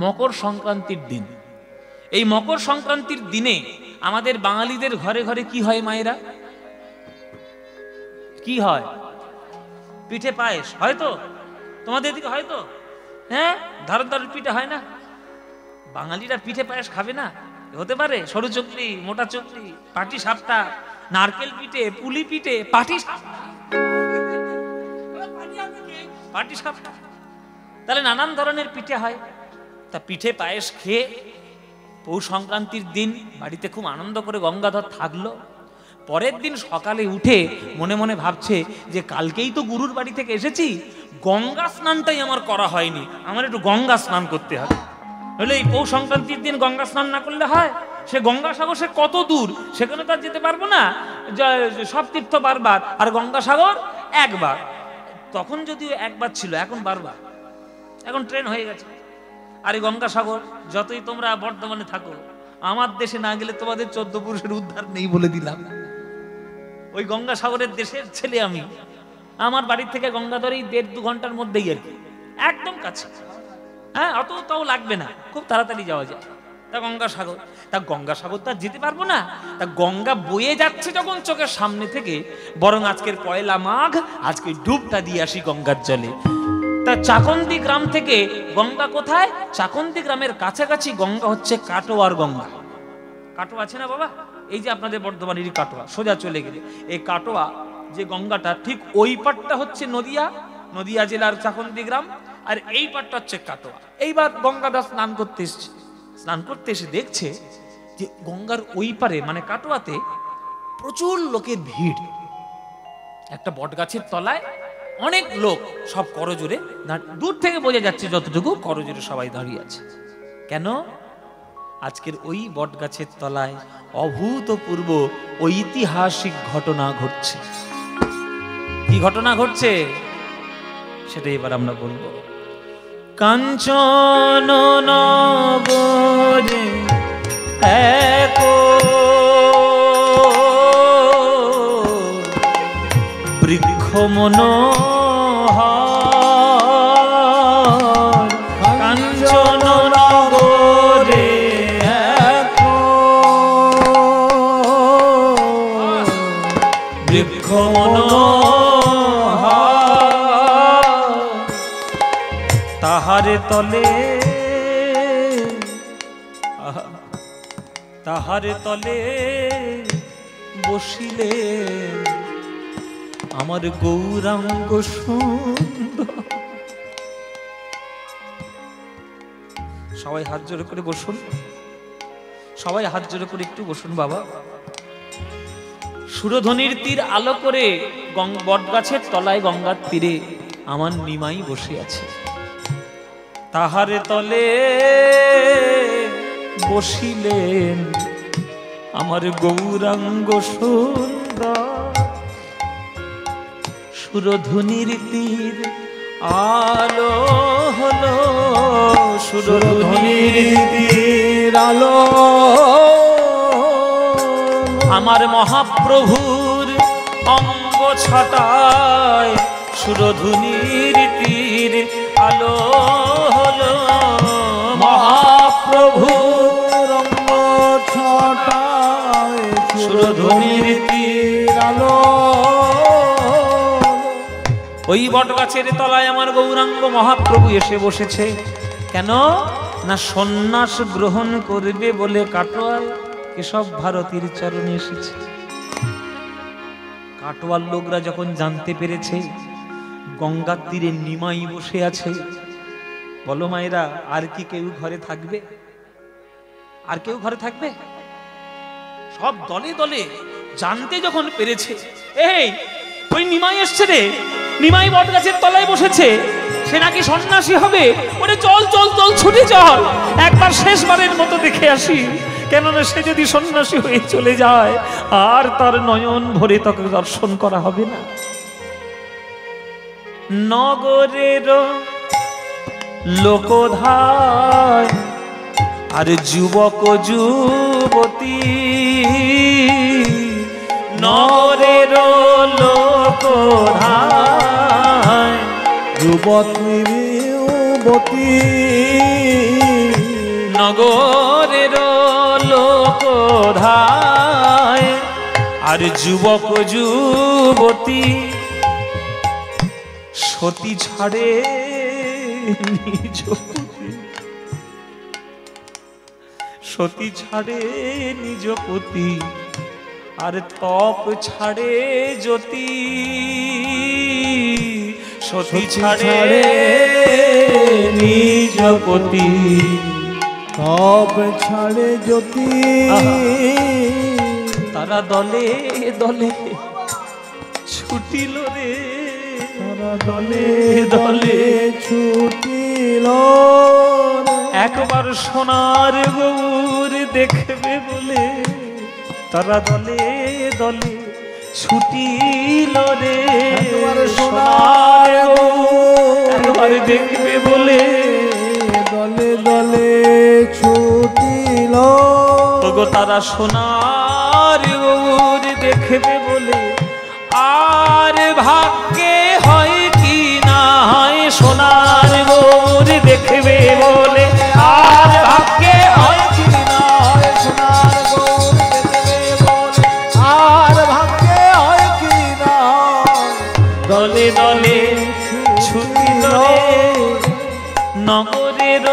মকর সংক্রান্তির দিন। এই মকর সংক্রান্তির দিনে আমাদের বাঙালিদের ঘরে ঘরে কি হয় মায়েরা? কি হয়? পিঠে পায়েস হয়তো, তোমাদের দিকে হয়তো, হ্যাঁ, ধারদার পিঠে হয় না? বাঙালিরা পিঠে পায়েস খাবে না? হতে পারে। সরু চকলি, মোটা চকলি, পাটি সাপটা, নারকেল পিঠে, পুলি পিঠে, পাটি সাপটা, তাহলে নানান ধরনের পিঠে হয়। তা পিঠে পায়েস খেয়ে পৌষ সংক্রান্তির দিন বাড়িতে খুব আনন্দ করে গঙ্গাধর থাকলো। পরের দিন সকালে উঠে মনে মনে ভাবছে যে কালকেই তো গুরুর বাড়ি থেকে এসেছি, গঙ্গা স্নানটাই আমার করা হয়নি, আমার একটু গঙ্গা স্নান করতে হবে। হলে এই পৌষ সংক্রান্তির দিন গঙ্গা স্নান না করলে হয়? সে গঙ্গাসাগর সে কত দূর, সেখানে তো আর যেতে পারবো না। সব তীর্থ বারবার, আর গঙ্গাসাগর একবার। তখন যদিও একবার ছিল, এখন বারবার, এখন ট্রেন হয়ে গেছে। আর এই গঙ্গাসাগর যতই তোমরা বর্ধমানে থাকো, আমার দেশে না গেলে তোমাদের 14 পুরুষের উদ্ধার নেই বলে দিলাম। ওই গঙ্গাসাগরের দেশের ছেলে আমি। আমার বাড়ির থেকে গঙ্গাধর এই 1.5-2 ঘন্টার মধ্যেই আর কি, একদম কাছে। হ্যাঁ, অতটাও লাগবে না, খুব তাড়াতাড়ি যাওয়া যায়। তা গঙ্গাসাগর তো আর যেতে পারবো না। তা গঙ্গা বয়ে যাচ্ছে যখন চোখের সামনে থেকে, বরং আজকের পয়লা মাঘ, আজকে ডুবটা দিয়ে আসি গঙ্গার জলে। তা চাকন্দি গ্রাম থেকে গঙ্গা কোথায়? চাকন্দি গ্রামের কাছাকাছি গঙ্গা হচ্ছে কাটোয়ার গঙ্গা। কাটোয়া আছে না বাবা? এই যে আপনাদের বর্ধমানেরই কাটোয়া, সোজা চলে গেলে এই কাটোয়া যে গঙ্গাটা, ঠিক ওই পাটটা হচ্ছে নদিয়া জেলার চাকন্দি গ্রাম, আর এই পাটটা হচ্ছে কাটোয়া। এইবার গঙ্গাদাস স্নান করতে এসে দেখছে যে গঙ্গার ওই পারে মানে কাটোয়াতে প্রচুর লোকের ভিড়। একটা বটগাছের তলায় অনেক লোক, সব করজোরে, দূর থেকে বোঝা যাচ্ছে যতটুকু, করজোরে সবাই দাঁড়িয়ে আছে। কেন? আজকের ওই বটগাছের তলায় অভূতপূর্ব ঐতিহাসিক ঘটনা ঘটছে। কি ঘটনা ঘটছে সেটা এবার আমরা বলবো। কাঞ্চন নগরে এক বৃক্ষ মনোহর, কাঞ্চন নগরে এক বৃক্ষ মনোহর, তাহারে তলে বসিলে আমার গৌরাঙ্গ সুন্দর। সবাই হাত জোড় করে বসুন। সবাই হাত জোড়ে করে একটু বসুন বাবা। সুরধ্বনির তীর আলো করে বটগাছের তলায় গঙ্গার তীরে আমার নিমাই বসে আছে। তাহারে তলে বসিলেন আমার গৌরাঙ্গ সুন্দর। সুরধ্বনির তীর আলো হলো, সুরধ্বনির তীর আলো আমার মহাপ্রভুর অঙ্গ ছটায়। সুরধ্বনির তীর আলো হলো মহাপ্রভুর অঙ্গ ছটায়। সুরধ্বনির তীর আলো ওই বটগাছের তলায় আমার গৌরাঙ্গ মহাপ্রভু এসে বসেছে। কেন না সন্ন্যাস গ্রহণ করবে বলে কাটোয়াল কেশব ভারতীর চরণে এসেছে। কাটোয়াল লোকরা যখন জানতে পেরেছে গঙ্গার তীরে নিমাই বসে আছে, বলো মায়েরা, আর কি কেউ ঘরে থাকবে? আর কেউ ঘরে থাকবে? সব দলে দলে জানতে যখন পেরেছে এই ওই নিমাই এসছে রে, নিমাই বটগাছের তলায় বসেছে, সে নাকি সন্ন্যাসী হবে, ওরে চল চল চল ছুটে চল, একবার শেষবারের মতো দেখে আসি। কেননা সে যদি সন্ন্যাসী হয়ে চলে যায় আর তার নয়ন ভরে তাকে দর্শন করা হবে না। নগরের লোকধায় আর যুবক যুবতী, নগরের লোকধায় যুবতী যুবতী, নগরের লোকধায় আর যুবক যুবতী সতী ছাড়ে নিজ পতি, সতী ছাড়ে নিজ পতি আর তপ ছাড়ে জ্যোতি, সতী ছাড়ে নিজ পতি তপ ছাড়ে জ্যোতি। তারা দলে দলে ছুটিল রে, তারা দলে দলে ছুটিল, একবার সোনার গৌর দেখবে বলে তারা দলে দলে ছুটিল রে। একবার সোনার গৌর একবার দেখবে বলে দলে দলে ছুটিল, ওগো তারা সোনার গৌর দেখবে বলে। আর ভাগ্যে হয় কি না হয় সোনার গৌর দেখবে বলে, আর ভাগ্যে হয় কি না হয় সোনার গৌর দেখবে বলে, আর ভাগ্যে হয় কি না দলে দলে ছুটিল রে নগরের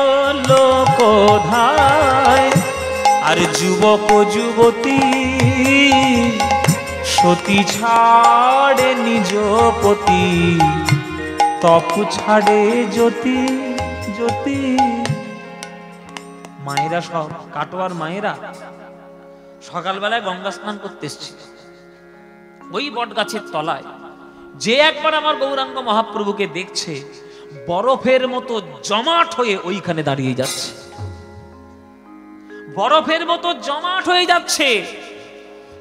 লোকধায় আর যুবক যুবতী সতী ছাড়ে নিজ পতি, তপ ছাড়ে জ্যোতি জ্যোতি। মায়েরা সব কাটোয়ার মায়েরা সকালবেলায় গঙ্গা স্নান করতে এসছে ওই বট গাছের তলায়। যে একবার আমার গৌরাঙ্গ মহাপ্রভুকে দেখছে বরফের মতো জমাট হয়ে ওইখানে দাঁড়িয়ে যাচ্ছে, বরফের মতো জমাট হয়ে যাচ্ছে।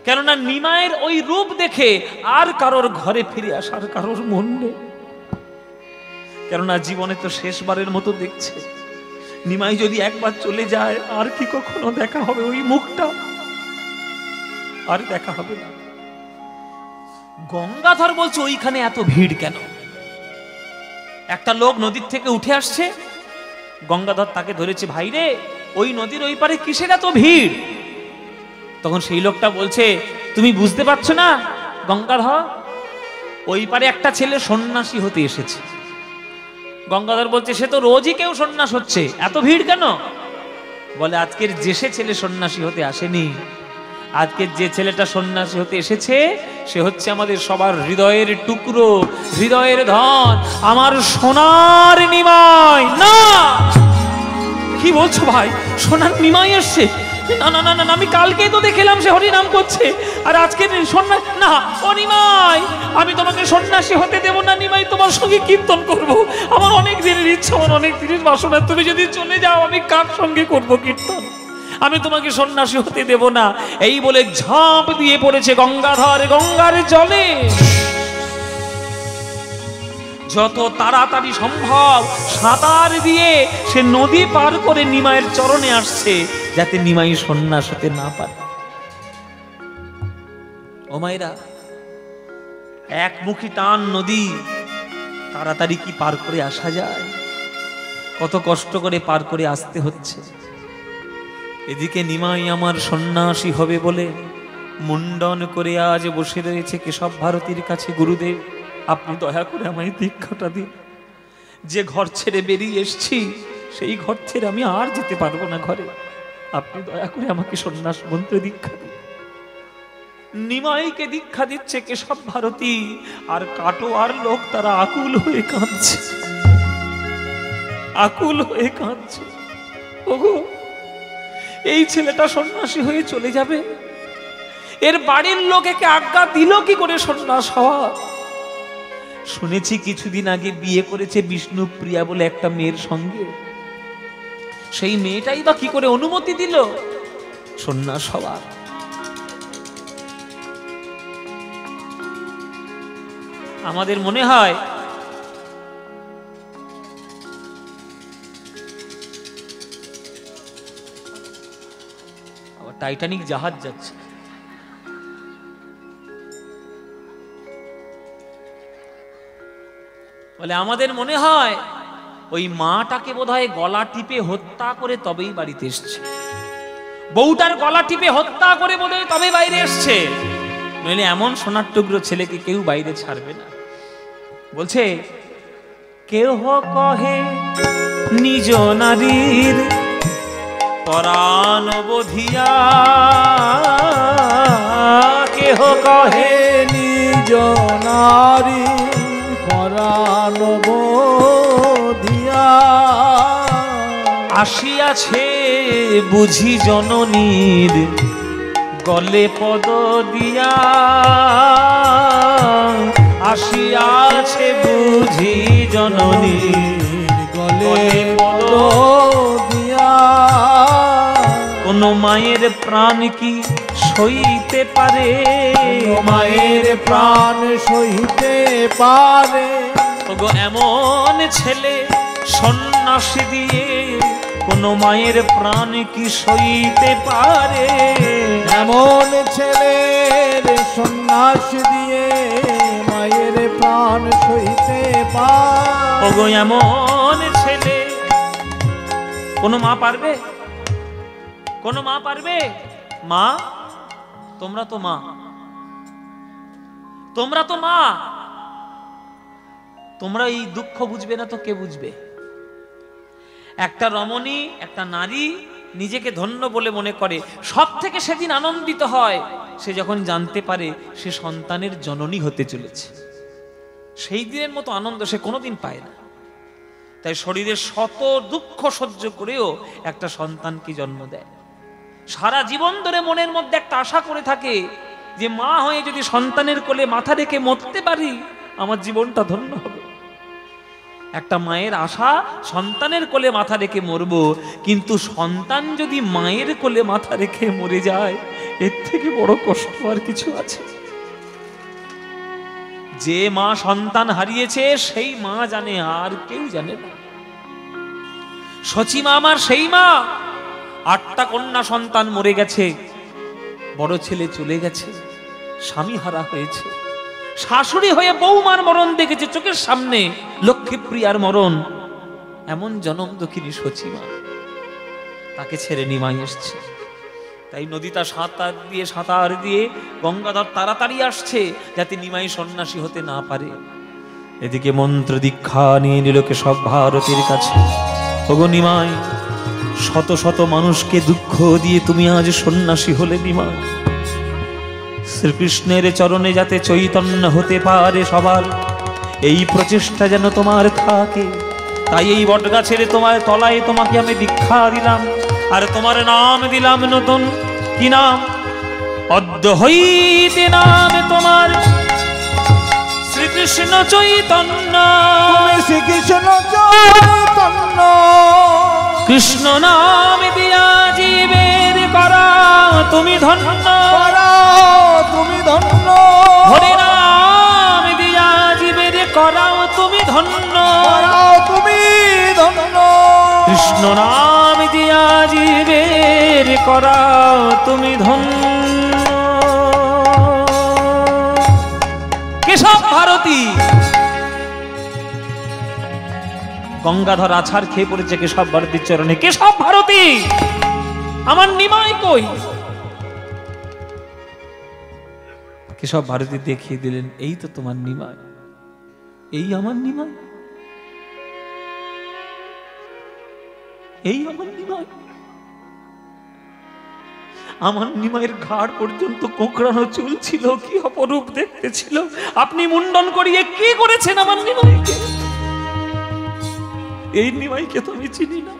কেননা নিমায়ের ওই রূপ দেখে আর কারোর ঘরে ফিরে আসার কারোর মন নেই। কেননা জীবনে তো শেষবারের মতো দেখছে, নিমাই যদি একবার চলে যায় আর কি কখনো দেখা হবে ওই মুখটা? আর দেখা হবে না। গঙ্গাধর বলছে ওইখানে এত ভিড় কেন? একটা লোক নদীর থেকে উঠে আসছে, গঙ্গাধর তাকে ধরেছে, ভাই রে ওই নদীর ওই পারে কিসের এত ভিড়? তখন সেই লোকটা বলছে, তুমি বুঝতে পারছো না গঙ্গাধর, ওই পারে একটা ছেলে সন্ন্যাসী হতে এসেছে। গঙ্গাধর বলছে, সে তো রোজই কেউ সন্ন্যাস হচ্ছে, এত ভিড় কেন? বলে, আজকের যে সে ছেলে সন্ন্যাসী হতে আসেনি, আজকের যে ছেলেটা সন্ন্যাসী হতে এসেছে সে হচ্ছে আমাদের সবার হৃদয়ের টুকরো, হৃদয়ের ধন, আমার সোনার নিমাই। না, কি বলছো ভাই? সোনার নিমাই এসছে? না না না না, আমি কালকেই তো দেখলাম সে হরিনাম করছে, আর আজকে সন্ন্যাসী না। ও নিমাই, আমি তোমাকে সন্ন্যাসী হতে দেব না নিমাই, তোমার সঙ্গে কীর্তন করব। আমার অনেক দিনের ইচ্ছা, আমার অনেক দিনের বাসনা। তুমি যদি চলে যাও আমি কার সঙ্গে করব কীর্তন? আমি তোমাকে সন্ন্যাসী হতে দেব না। এই বলে ঝাঁপ দিয়ে পড়েছে গঙ্গাধর গঙ্গার জলে। যত তাড়াতাড়ি সম্ভব সাঁতার দিয়ে সে নদী পার করে নিমাইয়ের চরণে আসছে, যাতে নিমাই সন্ন্যাস হতে না পারে। ও মায়েরা, একমুখী টান নদী, তাড়াতাড়ি কি পার করে আসা যায়? কত কষ্ট করে পার করে আসতে হচ্ছে। এদিকে নিমাই আমার সন্ন্যাসী হবে বলে মুন্ডন করে আজ বসে রয়েছে কেশব ভারতীর কাছে। গুরুদেব, আপনি দয়া করে আমায় দীক্ষাটা দিন। যে ঘর ছেড়ে বেরিয়ে এসছি সেই ঘর ছেড়ে আমি আর যেতে পারবো না ঘরে। আপনি দয়া করে আমাকে সন্ন্যাস মন্ত্রে দীক্ষা দিন। নিমাইকে দীক্ষা দিচ্ছে কেশব ভারতী, আর কাটোয়ার লোক তারা আকুল হয়ে কাঁদছে, আকুল হয়ে কাঁদছে। ওগো, এই ছেলেটা সন্ন্যাসী হয়ে চলে যাবে, এর বাড়ির লোক একে আজ্ঞা দিল কি করে সন্ন্যাস হওয়া? শুনেছি কিছুদিন আগে বিয়ে করেছে বিষ্ণুপ্রিয়া বলে একটা মেয়ের সঙ্গে। সেই মেয়েটাই বা কি করে অনুমতি দিল সন্ন্যাস হওয়ার? আমাদের মনে হয় টাইটানিক জাহাজ যাচ্ছে। বলে আমাদের মনে হয় ওই মাটাকে বোধহয় গলা টিপে হত্যা করে তবেই বাড়িতে এসছে, বউটার গলা টিপে হত্যা করে বোধহয় তবে বাইরে এসছে, নইলে এমন সোনার টুকরো ছেলেকে কেউ বাইরে ছাড়বে না। বলছে কেহ কহে নিজ নারীর পরাণ বধিয়া, কেহ কহে নিজ নারী পরাণ বধিয়া, আসিয়াছে বুঝি জননীর গলে পদ দিয়া, আসিয়াছে বুঝি জননীর গলে পদ দিয়া। কোন মায়ের প্রাণ কি সইতে পারে, মায়ের প্রাণ সইতে পারে। ওগো এমন ছেলে সন্ন্যাসী দিয়ে কোন মায়ের প্রাণ কি সইতে পারে? এমন ছেলের সন্ন্যাস দিয়ে মায়ের প্রাণ সইতে পারে। ওগো এমন ছেলে কোন মা পারবে? কোন মা পারবে? মা, তোমরা তো মা, তোমরা তো মা, তোমরা এই দুঃখ বুঝবে না তো কে বুঝবে? একটা রমণী, একটা নারী নিজেকে ধন্য বলে মনে করে, সব থেকে সেদিন আনন্দিত হয় সে যখন জানতে পারে সে সন্তানের জননী হতে চলেছে। সেই দিনের মতো আনন্দ সে কোনোদিন পায় না। তাই শরীরের শত দুঃখ সহ্য করেও একটা সন্তানকে জন্ম দেয়। সারা জীবন ধরে মনের মধ্যে একটা আশা করে থাকে যে মা হয়ে যদি সন্তানের কোলে মাথা রেখে মরতে পারি আমার জীবনটা ধন্য হবে। একটা মায়ের আশা সন্তানের কোলে মাথা রেখে মরব, কিন্তু সন্তান যদি মায়ের কোলে মাথা রেখে মরে যায় এর থেকে বড় কষ্ট আর কিছু আছে? যে মা সন্তান হারিয়েছে সেই মা জানে, আর কেউ জানে না। সচিমা আমার সেই মা, 8টা কন্যা সন্তান মরে গেছে, বড় ছেলে চলে গেছে, স্বামী হারা হয়েছে, শাশুড়ি হয়ে বৌমার মরণ দেখেছে চোখের সামনে, লক্ষ্মীপ্রিয়ার মরণ। এমন জনম দুঃখিনী সচিমা, তাকে ছেড়ে নিমাই এসছে। তাই নদীটা সাঁতার দিয়ে গঙ্গাধর তাড়াতাড়ি আসছে যাতে নিমাই সন্ন্যাসী হতে না পারে। এদিকে মন্ত্র দীক্ষা নিয়ে নিল কেশব ভারতীর কাছে। ওগো নিমাই, শত শত মানুষকে দুঃখ দিয়ে তুমি আজ সন্ন্যাসী হলে নিমাই। শ্রীকৃষ্ণের চরণে যাতে চৈতন্য হতে পারে সবার, এই প্রচেষ্টা যেন তোমার থাকে। তাই এই বটগাছের তোমার তলায় তোমাকে আমি দীক্ষা দিলাম। আর তোমার নাম দিলাম নতুন, কি নাম? অদ্য হইতে নাম তোমার শ্রীকৃষ্ণ চৈতন্য। শ্রীকৃষ্ণ চৈতন্য, কৃষ্ণ নাম দিয়া জীবের করা তুমি ধন্য, তুমি ধন্য। হরি নাম দিয়া জীবের করাও তুমি ধন্য, তুমি ধন্য। কৃষ্ণ নাম দিয়া জীবের করাও তুমি ধন্য। কেশব ভারতী গঙ্গাধর আছাড় খেয়ে পড়েছে কেশব ভারতীর চরণে। কেশব ভারতী আমার নিমাই কই? কেশব ভারতী দেখিয়ে দিলেন, এই তো তোমার নিমাই, এই আমার নিমাই, এই আমার নিমাই। আমার নিমাইয়ের ঘাড় পর্যন্ত কোঁকড়ানো চুল ছিল, কি অপরূপ দেখতে ছিল। আপনি মুন্ডন করিয়ে কি করেছেন আমার নিমাইকে? এই নিমাইকে তো আমি চিনি না।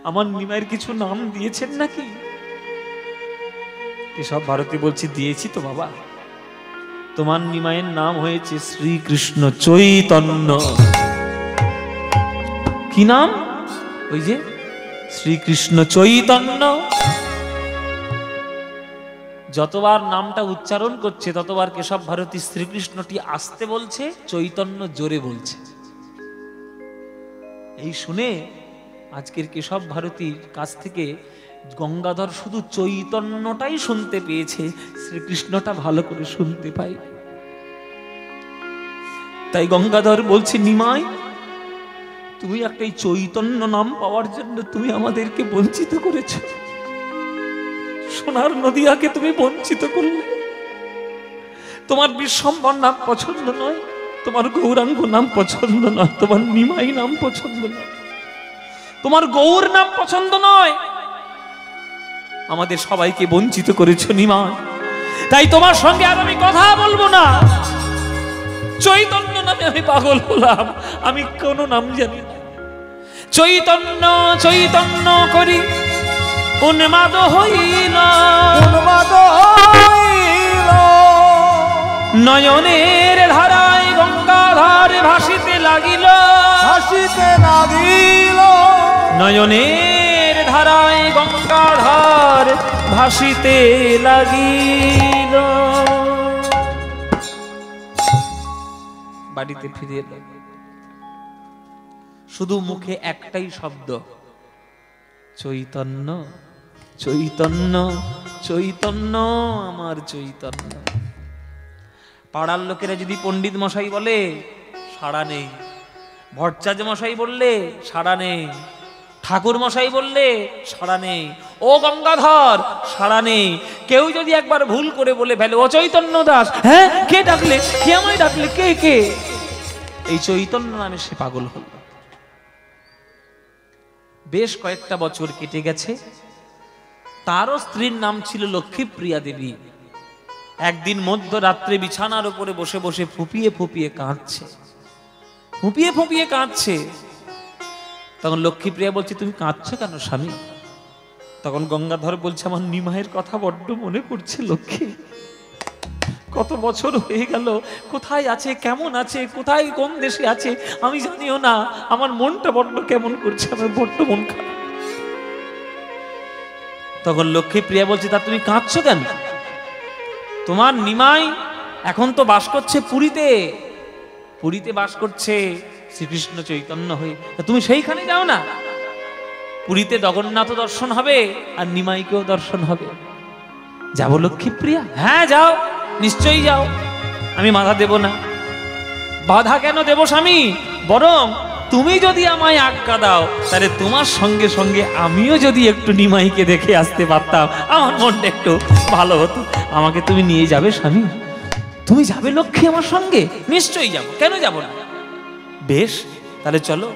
আমার নিমাইয়ের কিছু নাম দিয়েছেন নাকি? কেশব ভারতী বলছি, দিয়েছি তো বাবা। তোমার নিমাইয়ের নাম হয়েছে শ্রীকৃষ্ণ চৈতন্য। কি নাম? ওই যে শ্রীকৃষ্ণ চৈতন্য। যতবার নামটা উচ্চারণ করছে ততবার কেশব ভারতী শ্রীকৃষ্ণটি আস্তে বলছে, চৈতন্য জোরে বলছে। এই শুনে আজকের কেশব ভারতীর কাছ থেকে গঙ্গাধর শুধু চৈতন্যটাই শুনতে পেয়েছে, শ্রীকৃষ্ণটা ভালো করে শুনতে পাই। তাই গঙ্গাধর বলছে, নিমাই তুমি একটা এই চৈতন্য নাম পাওয়ার জন্য তুমি আমাদেরকে বঞ্চিত করেছ। সোনার নদিয়াকে তুমি বঞ্চিত করলে। তোমার বিশ্বম্বর নাম পছন্দ নয়, তোমার গৌরাঙ্গ নাম পছন্দ নয়, তোমার নিমাই নাম পছন্দ নয়, তোমার গৌর নাম পছন্দ নয়, আমাদের সবাইকে বঞ্চিত করেছ নিমাই। তাই তোমার সঙ্গে আর আমি কথা বলবো না। চৈতন্য নামে আমি পাগল হলাম, আমি কোন নাম জানি না। চৈতন্য চৈতন্য করি উন্মাদ হইল, নয়নের ধারায় গঙ্গাধর ভাসিতে লাগিল, নয়নের ধারায় গঙ্গাধর ভাসিতে লাগিল। বাড়িতে ফিরে এল, শুধু মুখে একটাই শব্দ, চৈতন্য চৈতন্য চৈতন্য, আমার চৈতন্য। পাড়ার লোকেরা যদি পণ্ডিত মশাই বলে সাড়া নেই, ভট্টাচার্য মশাই বললে সাড়া নেই, ঠাকুর মশাই বললে সাড়া নেই, ও গঙ্গাধর সাড়া নেই। কেউ যদি একবার ভুল করে বলে ফেলে, ও চৈতন্য দাস, হ্যাঁ কে ডাকলে, কে আমায় ডাকলে, কে কে? এই চৈতন্য নামে সে পাগল হল। বেশ কয়েকটা বছর কেটে গেছে। তারও স্ত্রীর নাম ছিল লক্ষ্মীপ্রিয়া দেবী। একদিন মধ্যরাত্রে বিছানার উপরে বসে বসে ফুপিয়ে ফুপিয়ে কাঁদছে, ফুপিয়ে ফুপিয়ে কাঁদছে। তখন লক্ষ্মীপ্রিয়া বলছে, তুমি কাঁদছো কেন স্বামী? তখন গঙ্গাধর বলছে, আমার নিমাইয়ের কথা বড্ড মনে পড়ছে লক্ষ্মী। কত বছর হয়ে গেল, কোথায় আছে, কেমন আছে, কোথায় কোন দেশে আছে আমি জানিও না। আমার মনটা বড্ড কেমন করছে, আমার বড্ড মন খারাপ। তখন লক্ষ্মীপ্রিয়া বলছে, তা তুমি কাঁদছো কেন? তোমার নিমাই এখন তো বাস করছে পুরীতে, পুরীতে বাস করছে শ্রীকৃষ্ণ চৈতন্য হয়ে। তা তুমি সেইখানে যাও না, পুরীতে জগন্নাথ দর্শন হবে আর নিমাইকেও দর্শন হবে। যাবো লক্ষ্মীপ্রিয়া? হ্যাঁ যাও, নিশ্চয়ই যাও, আমি বাধা দেব না। বাধা কেন দেব স্বামী? বরং তুমি যদি আমায় আজ্ঞা দাও, তাহলে তোমার সঙ্গে সঙ্গে আমিও যদি একটু নিমাইকে দেখে আসতে পারতাম, আমার মনটা একটু ভালো হতো। আমাকে তুমি নিয়ে যাবে স্বামী? তুমি যাবে লক্ষ্মী আমার সঙ্গে? নিশ্চয়ই যাবো, কেন যাব না? বেশ, তাহলে চলো।